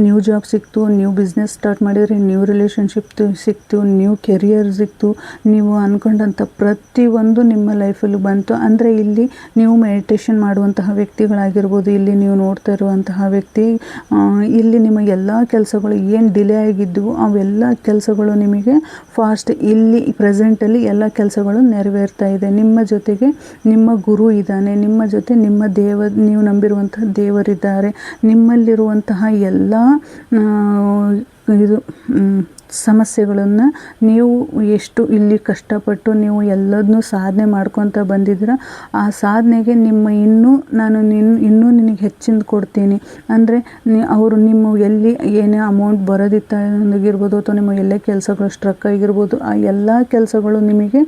ನ್ಯೂ ಜಾಬ್ ಸಿಕ್ತು, ನ್ಯೂ ಬಿಸ್ನೆಸ್ ಸ್ಟಾರ್ಟ್ ಮಾಡಿದರೆ, ನ್ಯೂ ರಿಲೇಷನ್ಶಿಪ್ ಸಿಕ್ತು, ನ್ಯೂ ಕೆರಿಯರ್ ಸಿಕ್ತು, ನೀವು ಅಂದ್ಕೊಂಡಂಥ ಪ್ರತಿಯೊಂದು ನಿಮ್ಮ ಲೈಫಲ್ಲೂ ಬಂತು. ಅಂದರೆ ಇಲ್ಲಿ ನೀವು ಮೆಡಿಟೇಷನ್ ಮಾಡುವಂತಹ ವ್ಯಕ್ತಿಗಳಾಗಿರ್ಬೋದು, ಇಲ್ಲಿ ನೀವು ನೋಡ್ತಾ ಇರುವಂತಹ ವ್ಯಕ್ತಿ, ಇಲ್ಲಿ ನಿಮ್ಮ ಎಲ್ಲ ಕೆಲಸಗಳು ಏನು ಡಿಲೇ ಆಗಿದ್ದವು ಅವೆಲ್ಲ ಕೆಲಸಗಳು ನಿಮಗೆ ಫಾಸ್ಟ್ ಇಲ್ಲಿ ಪ್ರೆಸೆಂಟಲ್ಲಿ ಎಲ್ಲ ಕೆಲಸಗಳು ನೆರವೇರ್ತಾ ಇದೆ. ನಿಮ್ಮ ಜೊತೆಗೆ ನಿಮ್ಮ ಗುರು ಇದ್ದಾನೆ, ನಿಮ್ಮ ಜೊತೆ ನೀವು ನಂಬಿರುವಂತಹ ದೇವರಿದ್ದಾರೆ. ನಿಮ್ಮಲ್ಲಿರುವಂತಹ ಎಲ್ಲ ಸಮಸ್ಯೆಗಳನ್ನು ನೀವು ಎಷ್ಟು ಇಲ್ಲಿ ಕಷ್ಟಪಟ್ಟು ನೀವು ಎಲ್ಲದನ್ನೂ ಸಾಧನೆ ಮಾಡ್ಕೊತ ಬಂದಿದ್ದೀರ, ಆ ಸಾಧನೆಗೆ ಇನ್ನೂ ನಿನಗೆ ಹೆಚ್ಚಿಂದು ಕೊಡ್ತೀನಿ. ಅಂದರೆ ಅವರು ನಿಮ್ಮ ಎಲ್ಲಿ ಏನೇ ಅಮೌಂಟ್ ಬರೋದಿದ್ದಾಗಿರ್ಬೋದು ಅಥವಾ ನಿಮ್ಮ ಎಲ್ಲೇ ಕೆಲಸಗಳು ಸ್ಟ್ರಕ್ ಆಗಿರ್ಬೋದು, ಆ ಎಲ್ಲ ಕೆಲಸಗಳು ನಿಮಗೆ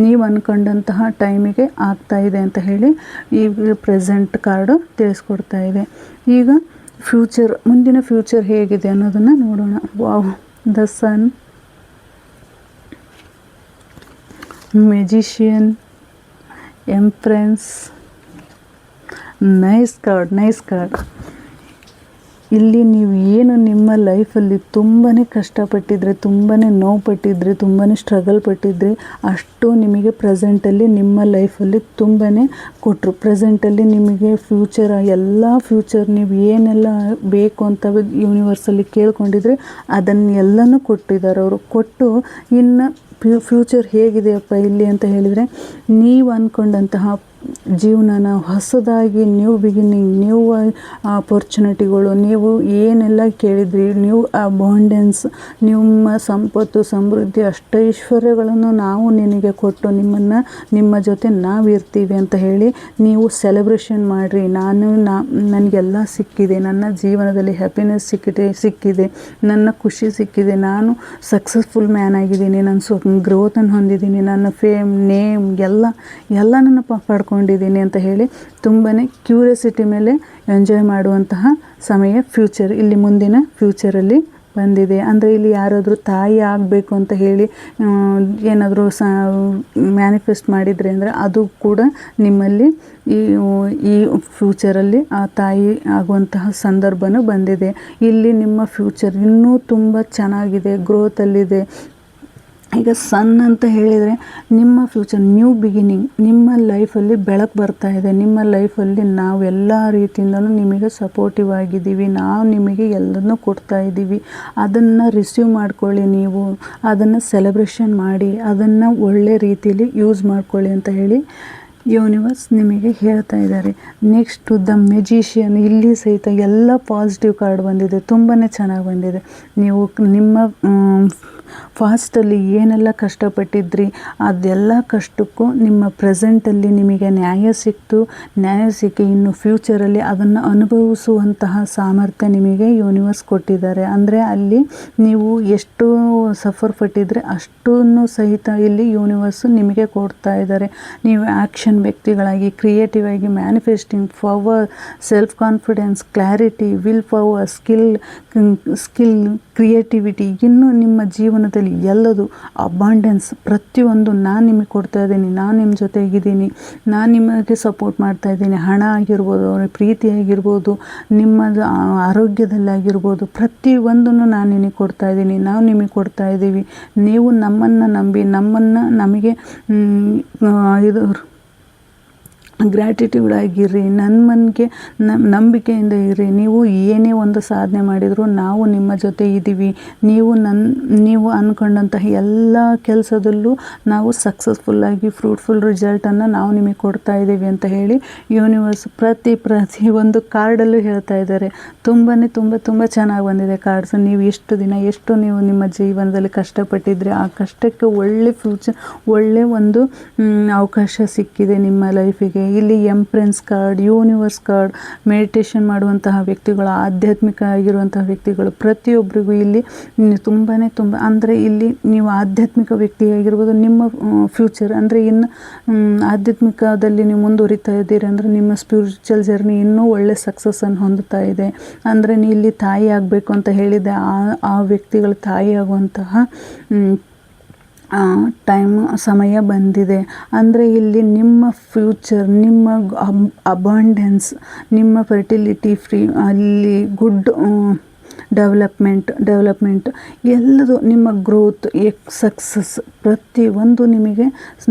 ನೀವು ಅಂದ್ಕೊಂಡಂತಹ ಟೈಮಿಗೆ ಆಗ್ತಾ ಇದೆ ಅಂತ ಹೇಳಿ ಈ ಪ್ರೆಸೆಂಟ್ ಕಾರ್ಡು ತಿಳಿಸ್ಕೊಡ್ತಾ ಇದೆ. ಈಗ ಮುಂದಿನ ಫ್ಯೂಚರ್ ಹೇಗಿದೆ ಅನ್ನೋದನ್ನು ನೋಡೋಣ. Wow, the sun, magician, empress, nice card. ಇಲ್ಲಿ ನೀವು ಏನು ನಿಮ್ಮ ಲೈಫಲ್ಲಿ ತುಂಬಾ ಕಷ್ಟಪಟ್ಟಿದ್ರೆ, ತುಂಬಾ ನೋವು ಪಟ್ಟಿದ್ರೆ, ತುಂಬಾ ಸ್ಟ್ರಗಲ್ ಪಟ್ಟಿದ್ರೆ, ಅಷ್ಟು ನಿಮಗೆ ಪ್ರೆಸೆಂಟಲ್ಲಿ ನಿಮ್ಮ ಲೈಫಲ್ಲಿ ತುಂಬಾ ಕೊಟ್ಟರು. ಪ್ರೆಸೆಂಟಲ್ಲಿ ನಿಮಗೆ ಫ್ಯೂಚರ್ ನೀವು ಏನೆಲ್ಲ ಬೇಕು ಅಂತ ಯೂನಿವರ್ಸಲ್ಲಿ ಕೇಳ್ಕೊಂಡಿದ್ರೆ ಅದನ್ನೆಲ್ಲನೂ ಕೊಟ್ಟಿದ್ದಾರೆ ಅವರು. ಕೊಟ್ಟು ಇನ್ನು ಫ್ಯೂಚರ್ ಹೇಗಿದೆಯಪ್ಪ ಇಲ್ಲಿ ಅಂತ ಹೇಳಿದರೆ, ನೀವು ಅಂದ್ಕೊಂಡಂತಹ ಜೀವನನ ಹೊಸದಾಗಿ ನ್ಯೂ ಬಿಗಿನಿಂಗ್, ನ್ಯೂ ಆಪರ್ಚುನಿಟಿಗಳು, ನೀವು ಏನೆಲ್ಲ ಕೇಳಿದ್ರಿ, ನ್ಯೂ ಅಬಾಂಡೆನ್ಸ್, ನಿಮ್ಮ ಸಂಪತ್ತು, ಸಮೃದ್ಧಿ, ಅಷ್ಟೈಶ್ವರ್ಯಗಳನ್ನು ನಾವು ನಿನಗೆ ಕೊಟ್ಟು ನಿಮ್ಮ ಜೊತೆ ನಾವಿರ್ತೀವಿ ಅಂತ ಹೇಳಿ ನೀವು ಸೆಲೆಬ್ರೇಷನ್ ಮಾಡಿರಿ. ನನಗೆಲ್ಲ ಸಿಕ್ಕಿದೆ, ನನ್ನ ಜೀವನದಲ್ಲಿ ಹ್ಯಾಪಿನೆಸ್ ಸಿಕ್ಕಿದೆ, ನನ್ನ ಖುಷಿ ಸಿಕ್ಕಿದೆ, ನಾನು ಸಕ್ಸಸ್ಫುಲ್ ಮ್ಯಾನ್ ಆಗಿದ್ದೀನಿ, ನಾನು ಗ್ರೋತನ್ನು ಹೊಂದಿದ್ದೀನಿ, ನನ್ನ ಫೇಮ್, ನೇಮ್ ಎಲ್ಲ ನನ್ನ ಪಡ್ಕೊಂಡಿದ್ದೀನಿ ಅಂತ ಹೇಳಿ ತುಂಬಾ ಕ್ಯೂರಿಯಾಸಿಟಿ ಮೇಲೆ ಎಂಜಾಯ್ ಮಾಡುವಂತಹ ಸಮಯ ಫ್ಯೂಚರ್ ಇಲ್ಲಿ ಮುಂದಿನ ಫ್ಯೂಚರಲ್ಲಿ ಬಂದಿದೆ. ಅಂದರೆ ಇಲ್ಲಿ ಯಾರಾದರೂ ತಾಯಿ ಆಗಬೇಕು ಅಂತ ಹೇಳಿ ಏನಾದರೂ ಮ್ಯಾನಿಫೆಸ್ಟ್ ಮಾಡಿದರೆ ಅಂದರೆ ಅದು ಕೂಡ ನಿಮ್ಮಲ್ಲಿ ಈ ಫ್ಯೂಚರಲ್ಲಿ ಆ ತಾಯಿ ಆಗುವಂತಹ ಸಂದರ್ಭನೂ ಬಂದಿದೆ. ಇಲ್ಲಿ ನಿಮ್ಮ ಫ್ಯೂಚರ್ ಇನ್ನೂ ತುಂಬ ಚೆನ್ನಾಗಿದೆ, ಗ್ರೋತಲ್ಲಿದೆ. ಈಗ ಸನ್ ಅಂತ ಹೇಳಿದರೆ ನಿಮ್ಮ ಫ್ಯೂಚರ್ ನ್ಯೂ ಬಿಗಿನಿಂಗ್, ನಿಮ್ಮ ಲೈಫಲ್ಲಿ ಬೆಳಕು ಬರ್ತಾ ಇದೆ. ನಿಮ್ಮ ಲೈಫಲ್ಲಿ ನಾವು ಎಲ್ಲ ರೀತಿಯಿಂದಲೂ ನಿಮಗೆ ಸಪೋರ್ಟಿವ್ ಆಗಿದ್ದೀವಿ, ನಾವು ನಿಮಗೆ ಎಲ್ಲನೂ ಕೊಡ್ತಾ ಇದ್ದೀವಿ. ಅದನ್ನು ರಿಸೀವ್ ಮಾಡ್ಕೊಳ್ಳಿ, ನೀವು ಅದನ್ನು ಸೆಲೆಬ್ರೇಷನ್ ಮಾಡಿ, ಅದನ್ನು ಒಳ್ಳೆ ರೀತಿಯಲ್ಲಿ ಯೂಸ್ ಮಾಡ್ಕೊಳ್ಳಿ ಅಂತ ಹೇಳಿ ಯೂನಿವರ್ಸ್ ನಿಮಗೆ ಹೇಳ್ತಾ ಇದ್ದಾರೆ. ನೆಕ್ಸ್ಟು ದ ಮೆಜಿಷಿಯನ್, ಇಲ್ಲಿ ಸಹಿತ ಎಲ್ಲ ಪಾಸಿಟಿವ್ ಕಾರ್ಡ್ ಬಂದಿದೆ, ತುಂಬಾ ಚೆನ್ನಾಗಿ ಬಂದಿದೆ. ನೀವು ನಿಮ್ಮ ಫಾಸ್ಟಲ್ಲಿ ಏನೆಲ್ಲ ಕಷ್ಟಪಟ್ಟಿದ್ರಿ ಅದೆಲ್ಲ ಕಷ್ಟಕ್ಕೂ ನಿಮ್ಮ ಪ್ರೆಸೆಂಟಲ್ಲಿ ನಿಮಗೆ ನ್ಯಾಯ ಸಿಕ್ತು. ನ್ಯಾಯ ಸಿಕ್ಕಿ ಇನ್ನು ಫ್ಯೂಚರಲ್ಲಿ ಅದನ್ನು ಅನುಭವಿಸುವಂತಹ ಸಾಮರ್ಥ್ಯ ನಿಮಗೆ ಯೂನಿವರ್ಸ್ ಕೊಟ್ಟಿದ್ದಾರೆ. ಅಂದರೆ ಅಲ್ಲಿ ನೀವು ಎಷ್ಟು ಸಫರ್ ಪಟ್ಟಿದ್ರೆ ಅಷ್ಟನ್ನು ಸಹಿತ ಇಲ್ಲಿ ಯೂನಿವರ್ಸು ನಿಮಗೆ ಕೊಡ್ತಾ ಇದ್ದಾರೆ. ನೀವು ಆ್ಯಕ್ಷನ್ ವ್ಯಕ್ತಿಗಳಾಗಿ, ಕ್ರಿಯೇಟಿವ್ ಆಗಿ, manifesting power, self confidence, clarity, will power, skill, creativity, ಇನ್ನು ನಿಮ್ಮ ಜೀವನದಲ್ಲಿ ಎಲ್ಲದು ಅಬಂಡೆನ್ಸ್ ಪ್ರತಿಯೊಂದು ನಾನು ನಿಮಗೆ ಕೊಡ್ತಾ ಇದ್ದೀನಿ. ನಾನು ನಿಮ್ಮ ಜೊತೆಗಿದ್ದೀನಿ, ನಾನು ನಿಮಗೆ ಸಪೋರ್ಟ್ ಮಾಡ್ತಾ ಇದ್ದೀನಿ. ಹಣ ಆಗಿರ್ಬೋದು, ಪ್ರೀತಿ ಆಗಿರ್ಬೋದು, ನಿಮ್ಮ ಆರೋಗ್ಯದಲ್ಲಾಗಿರ್ಬೋದು, ಪ್ರತಿಯೊಂದನ್ನು ನಾನು ನಿಮಗೆ ಕೊಡ್ತಾ ಇದ್ದೀನಿ, ನಾವು ನಿಮಗೆ ಕೊಡ್ತಾ ಇದ್ದೀವಿ. ನೀವು ನಮ್ಮನ್ನು ನಂಬಿ ನಮಗೆ ಇದು ಗ್ರ್ಯಾಟಿಟ್ಯೂಡ್ ಆಗಿರ್ರಿ, ನನಗೆ ನಂಬಿಕೆಯಿಂದ ಇರ್ರಿ. ನೀವು ಏನೇ ಒಂದು ಸಾಧನೆ ಮಾಡಿದರೂ ನಾವು ನಿಮ್ಮ ಜೊತೆ ಇದ್ದೀವಿ. ನೀವು ಅಂದ್ಕೊಂಡಂತಹ ಎಲ್ಲ ಕೆಲಸದಲ್ಲೂ ನಾವು ಸಕ್ಸಸ್ಫುಲ್ಲಾಗಿ ಫ್ರೂಟ್ಫುಲ್ ರಿಸಲ್ಟನ್ನು ನಾವು ನಿಮಗೆ ಕೊಡ್ತಾ ಇದ್ದೀವಿ ಅಂತ ಹೇಳಿ ಯೂನಿವರ್ಸ್ ಪ್ರತಿ ಒಂದು ಕಾರ್ಡಲ್ಲೂ ಹೇಳ್ತಾ ಇದ್ದಾರೆ. ತುಂಬ ಚೆನ್ನಾಗಿ ಬಂದಿದೆ ಕಾರ್ಡ್ಸ್. ನೀವು ಎಷ್ಟು ನೀವು ನಿಮ್ಮ ಜೀವನದಲ್ಲಿ ಕಷ್ಟಪಟ್ಟಿದ್ರೆ ಆ ಕಷ್ಟಕ್ಕೆ ಒಳ್ಳೆ ಫ್ಯೂಚರ್, ಒಳ್ಳೆ ಒಂದು ಅವಕಾಶ ಸಿಕ್ಕಿದೆ ನಿಮ್ಮ ಲೈಫಿಗೆ. ಇಲ್ಲಿ ಎಂಪ್ರೆನ್ಸ್ ಕಾರ್ಡ್, ಯೂನಿವರ್ಸ್ ಕಾರ್ಡ್, ಮೆಡಿಟೇಷನ್ ಮಾಡುವಂತಹ ವ್ಯಕ್ತಿಗಳು, ಆಧ್ಯಾತ್ಮಿಕ ಆಗಿರುವಂತಹ ವ್ಯಕ್ತಿಗಳು, ಪ್ರತಿಯೊಬ್ಬರಿಗೂ ಇಲ್ಲಿ ತುಂಬ ಅಂದರೆ ಇಲ್ಲಿ ನೀವು ಆಧ್ಯಾತ್ಮಿಕ ವ್ಯಕ್ತಿಯಾಗಿರ್ಬೋದು. ನಿಮ್ಮ ಫ್ಯೂಚರ್ ಅಂದರೆ ಇನ್ನು ಆಧ್ಯಾತ್ಮಿಕದಲ್ಲಿ ನೀವು ಮುಂದುವರಿತಾ ಇದ್ದೀರಿ ಅಂದರೆ ನಿಮ್ಮ ಸ್ಪಿರಿಚುವಲ್ ಜರ್ನಿ ಇನ್ನೂ ಒಳ್ಳೆ ಸಕ್ಸಸ್ಸನ್ನು ಹೊಂದುತ್ತಾ ಇದೆ. ಅಂದರೆ ನೀವು ಇಲ್ಲಿ ತಾಯಿ ಆಗಬೇಕು ಅಂತ ಹೇಳಿದೆ, ಆ ವ್ಯಕ್ತಿಗಳ ತಾಯಿ ಆಗುವಂತಹ ಸಮಯ ಬಂದಿದೆ. ಅಂದರೆ ಇಲ್ಲಿ ನಿಮ್ಮ ಫ್ಯೂಚರ್, ನಿಮ್ಮ ಅಬಂಡೆನ್ಸ್, ನಿಮ್ಮ ಫರ್ಟಿಲಿಟಿ ಫ್ರೀ, ಅಲ್ಲಿ ಗುಡ್ ಡೆವಲಪ್ಮೆಂಟ್ ಎಲ್ಲದು, ನಿಮ್ಮ ಗ್ರೋತ್, ಸಕ್ಸಸ್ ಪ್ರತಿಯೊಂದು ನಿಮಗೆ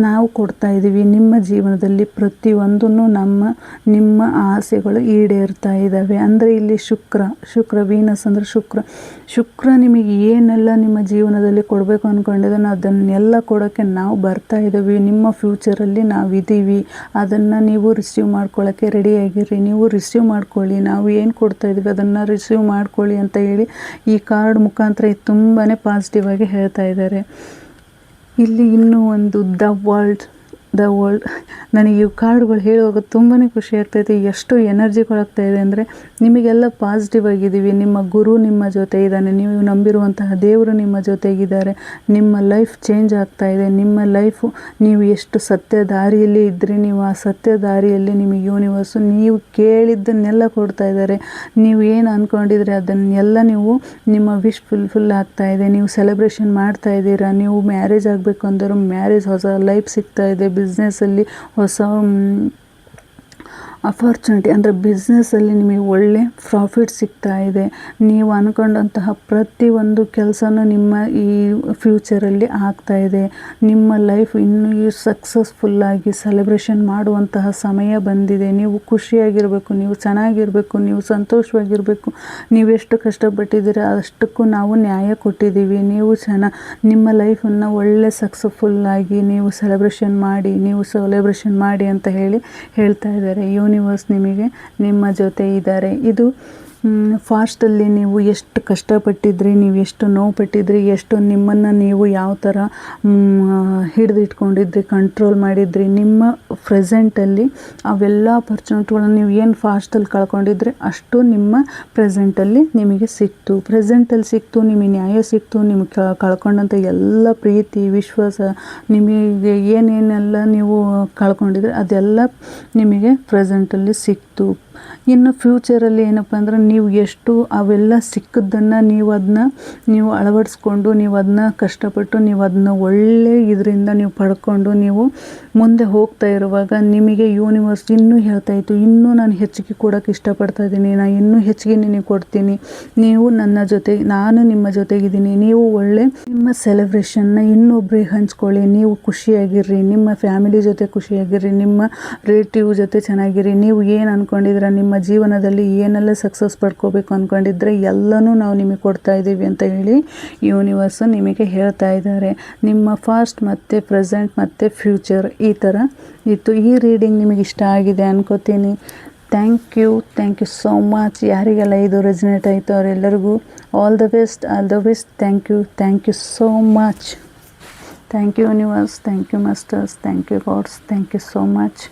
ನಾವು ಕೊಡ್ತಾ ಇದ್ದೀವಿ. ನಿಮ್ಮ ಜೀವನದಲ್ಲಿ ಪ್ರತಿಯೊಂದನ್ನು ನಿಮ್ಮ ಆಸೆಗಳು ಈಡೇರ್ತಾ ಇದ್ದಾವೆ. ಅಂದರೆ ಇಲ್ಲಿ ಶುಕ್ರ ವೀನಸ್ ಅಂದರೆ ಶುಕ್ರ ನಿಮಗೆ ಏನೆಲ್ಲ ನಿಮ್ಮ ಜೀವನದಲ್ಲಿ ಕೊಡಬೇಕು ಅಂದ್ಕೊಂಡಿದ್ದಾನೋ ಅದನ್ನೆಲ್ಲ ಕೊಡೋಕ್ಕೆ ನಾವು ಬರ್ತಾ ಇದ್ದೀವಿ. ನಿಮ್ಮ ಫ್ಯೂಚರಲ್ಲಿ ನಾವಿದ್ದೀವಿ. ಅದನ್ನು ನೀವು ರಿಸೀವ್ ಮಾಡ್ಕೊಳ್ಳೋಕ್ಕೆ ರೆಡಿಯಾಗಿರ್ರಿ. ನೀವು ರಿಸೀವ್ ಮಾಡ್ಕೊಳ್ಳಿ, ನಾವು ಏನು ಕೊಡ್ತಾ ಇದ್ದೀವಿ ಅದನ್ನು ರಿಸೀವ್ ಮಾಡ್ಕೊಳ್ಳಿ ಅಂತ ಹೇಳಿ ಈ ಕಾರ್ಡ್ ಮುಖಾಂತರ ತುಂಬಾ ಪಾಸಿಟಿವ್ ಆಗಿ ಹೇಳ್ತಾ ಇದ್ದಾರೆ. ಇಲ್ಲಿ ಇನ್ನೂ ಒಂದು ದ ವರ್ಲ್ಡ್ ನನಗೆ ಈ ಕಾರ್ಡ್ಗಳು ಹೇಳುವಾಗ ತುಂಬಾ ಖುಷಿ ಆಗ್ತಾಯಿದೆ. ಎಷ್ಟು ಎನರ್ಜಿಗಳಾಗ್ತಾ ಇದೆ ಅಂದರೆ ನಿಮಗೆಲ್ಲ ಪಾಸಿಟಿವ್ ಆಗಿದ್ದೀವಿ. ನಿಮ್ಮ ಗುರು ನಿಮ್ಮ ಜೊತೆ ಇದ್ದಾನೆ, ನೀವು ನಂಬಿರುವಂತಹ ದೇವರು ನಿಮ್ಮ ಜೊತೆಗಿದ್ದಾರೆ. ನಿಮ್ಮ ಲೈಫ್ ಚೇಂಜ್ ಆಗ್ತಾ ಇದೆ. ನಿಮ್ಮ ಲೈಫು ನೀವು ಎಷ್ಟು ಸತ್ಯ ದಾರಿಯಲ್ಲಿ ಇದ್ದರೆ ನೀವು ಆ ಸತ್ಯ ದಾರಿಯಲ್ಲಿ ನಿಮಗೆ ಯೂನಿವರ್ಸು ನೀವು ಕೇಳಿದ್ದನ್ನೆಲ್ಲ ಕೊಡ್ತಾ ಇದ್ದಾರೆ. ನೀವು ಏನು ಅಂದ್ಕೊಂಡಿದ್ರೆ ಅದನ್ನೆಲ್ಲ ನಿಮ್ಮ ವಿಶ್ ಫುಲ್ ಆಗ್ತಾ ಇದೆ. ನೀವು ಸೆಲೆಬ್ರೇಷನ್ ಮಾಡ್ತಾ ಇದ್ದೀರಾ. ನೀವು ಮ್ಯಾರೇಜ್ ಆಗಬೇಕು ಅಂದರೂ ಮ್ಯಾರೇಜ್, ಹೊಸ ಲೈಫ್ ಸಿಗ್ತಾ ಇದೆ. ಬಿಸ್ನೆಸ್ಸಲ್ಲಿ ಹೊಸ ಅಪಾರ್ಚುನಿಟಿ ಅಂದರೆ ಬಿಸ್ನೆಸ್ಸಲ್ಲಿ ನಿಮಗೆ ಒಳ್ಳೆ ಪ್ರಾಫಿಟ್ ಸಿಗ್ತಾ ಇದೆ. ನೀವು ಅಂದ್ಕೊಂಡಂತಹ ಪ್ರತಿಯೊಂದು ಕೆಲಸನೂ ನಿಮ್ಮ ಈ ಫ್ಯೂಚರಲ್ಲಿ ಆಗ್ತಾ ಇದೆ. ನಿಮ್ಮ ಲೈಫ್ ಇನ್ನೂ ಸಕ್ಸಸ್ಫುಲ್ಲಾಗಿ ಸೆಲೆಬ್ರೇಷನ್ ಮಾಡುವಂತಹ ಸಮಯ ಬಂದಿದೆ. ನೀವು ಖುಷಿಯಾಗಿರಬೇಕು, ನೀವು ಚೆನ್ನಾಗಿರಬೇಕು, ನೀವು ಸಂತೋಷವಾಗಿರಬೇಕು. ನೀವೆಷ್ಟು ಕಷ್ಟಪಟ್ಟಿದ್ದೀರ ಅಷ್ಟಕ್ಕೂ ನಾವು ನ್ಯಾಯ ಕೊಟ್ಟಿದ್ದೀವಿ. ನೀವು ನಿಮ್ಮ ಲೈಫನ್ನು ಒಳ್ಳೆ ಸಕ್ಸಸ್ಫುಲ್ಲಾಗಿ ನೀವು ಸೆಲೆಬ್ರೇಷನ್ ಮಾಡಿ ಅಂತ ಹೇಳ್ತಾ ಇದ್ದಾರೆ. ಯೂನಿವರ್ಸ್ ನಿಮಗೆ ನಿಮ್ಮ ಜೊತೆ ಇದ್ದಾರೆ. ಇದು ಫಾಸ್ಟಲ್ಲಿ ನೀವು ಎಷ್ಟು ಕಷ್ಟಪಟ್ಟಿದ್ರಿ, ನೀವು ಎಷ್ಟು ನೋವು ಪಟ್ಟಿದ್ರಿ, ಎಷ್ಟು ನಿಮ್ಮನ್ನು ನೀವು ಯಾವ ಥರ ಹಿಡಿದಿಟ್ಕೊಂಡಿದ್ರಿ, ಕಂಟ್ರೋಲ್ ಮಾಡಿದ್ರಿ, ನಿಮ್ಮ ಪ್ರೆಸೆಂಟಲ್ಲಿ ಅವೆಲ್ಲ ಆಪರ್ಚುನಿಟಿಗಳನ್ನು ನೀವು ಏನು ಫಾಸ್ಟಲ್ಲಿ ಕಳ್ಕೊಂಡಿದ್ರಿ ಅಷ್ಟು ನಿಮ್ಮ ಪ್ರೆಸೆಂಟಲ್ಲಿ ನಿಮಗೆ ಸಿಕ್ತು. ನಿಮಗೆ ನ್ಯಾಯ ಸಿಕ್ತು. ನಿಮಗೆ ಕಳ್ಕೊಂಡಂಥ ಎಲ್ಲ ಪ್ರೀತಿ, ವಿಶ್ವಾಸ, ನಿಮಗೆ ಏನೇನೆಲ್ಲ ನೀವು ಕಳ್ಕೊಂಡಿದ್ರಿ ಅದೆಲ್ಲ ನಿಮಗೆ ಪ್ರೆಸೆಂಟಲ್ಲಿ ಸಿಕ್ತು. ಇತ್ತು. ಇನ್ನು ಫ್ಯೂಚರಲ್ಲಿ ಏನಪ್ಪ ಅಂದ್ರೆ ನೀವು ಎಷ್ಟು ಅವೆಲ್ಲ ಸಿಕ್ಕಿದ್ದನ್ನು ನೀವು ಅಳವಡಿಸ್ಕೊಂಡು ನೀವು ಅದನ್ನ ಕಷ್ಟಪಟ್ಟು ನೀವು ಅದನ್ನ ಒಳ್ಳೆ ಇದರಿಂದ ನೀವು ಪಡ್ಕೊಂಡು ನೀವು ಮುಂದೆ ಹೋಗ್ತಾ ಇರುವಾಗ ನಿಮಗೆ ಯೂನಿವರ್ಸ್ ಇನ್ನೂ ಹೇಳ್ತಾ ಇತ್ತು, ಇನ್ನೂ ನಾನು ಹೆಚ್ಚಿಗೆ ಕೊಡೋಕ್ಕೆ ಇಷ್ಟಪಡ್ತಾ ಇದ್ದೀನಿ, ನಾನು ಇನ್ನೂ ಹೆಚ್ಚಿಗೆ ನಿನಗೆ ಕೊಡ್ತೀನಿ, ನೀವು ನನ್ನ ಜೊತೆ, ನಾನು ನಿಮ್ಮ ಜೊತೆಗಿದ್ದೀನಿ, ನೀವು ಒಳ್ಳೆ ನಿಮ್ಮ ಸೆಲೆಬ್ರೇಷನ್ನ ಇನ್ನೊಬ್ಬರಿಗೆ ಹಂಚ್ಕೊಳ್ಳಿ, ನೀವು ಖುಷಿಯಾಗಿರ್ರಿ, ನಿಮ್ಮ ಫ್ಯಾಮಿಲಿ ಜೊತೆ ಖುಷಿಯಾಗಿರ್ರಿ, ನಿಮ್ಮ ರಿಲೇಟಿವ್ ಜೊತೆ ಚೆನ್ನಾಗಿರಿ, ನೀವು ಏನು ಅಂದ್ಕೊಂಡಿದ್ರೆ ನಿಮ್ಮ ಜೀವನದಲ್ಲಿ ಏನೆಲ್ಲ ಸಕ್ಸಸ್ ಪಡ್ಕೋಬೇಕು ಅಂದ್ಕೊಂಡಿದ್ರೆ ಎಲ್ಲನೂ ನಾವು ನಿಮಗೆ ಕೊಡ್ತಾ ಇದ್ದೀವಿ ಅಂತ ಹೇಳಿ ಯೂನಿವರ್ಸು ನಿಮಗೆ ಹೇಳ್ತಾ ಇದ್ದಾರೆ. ನಿಮ್ಮ ಫಾಸ್ಟ್ ಮತ್ತು ಪ್ರೆಸೆಂಟ್ ಮತ್ತು ಫ್ಯೂಚರ್ ಈ ಥರ ಇತ್ತು. ಈ ರೀಡಿಂಗ್ ನಿಮಗೆ ಇಷ್ಟ ಆಗಿದೆ ಅನ್ಕೋತೀನಿ. Thank you so much. ಯಾರಿಗೆಲ್ಲ ಇದು ರೆಸನೇಟ್ ಆಯಿತು ಅವರೆಲ್ಲರಿಗೂ all the best. Thank you so much. Thank you universe, thank you masters, thank you gods, thank you so much.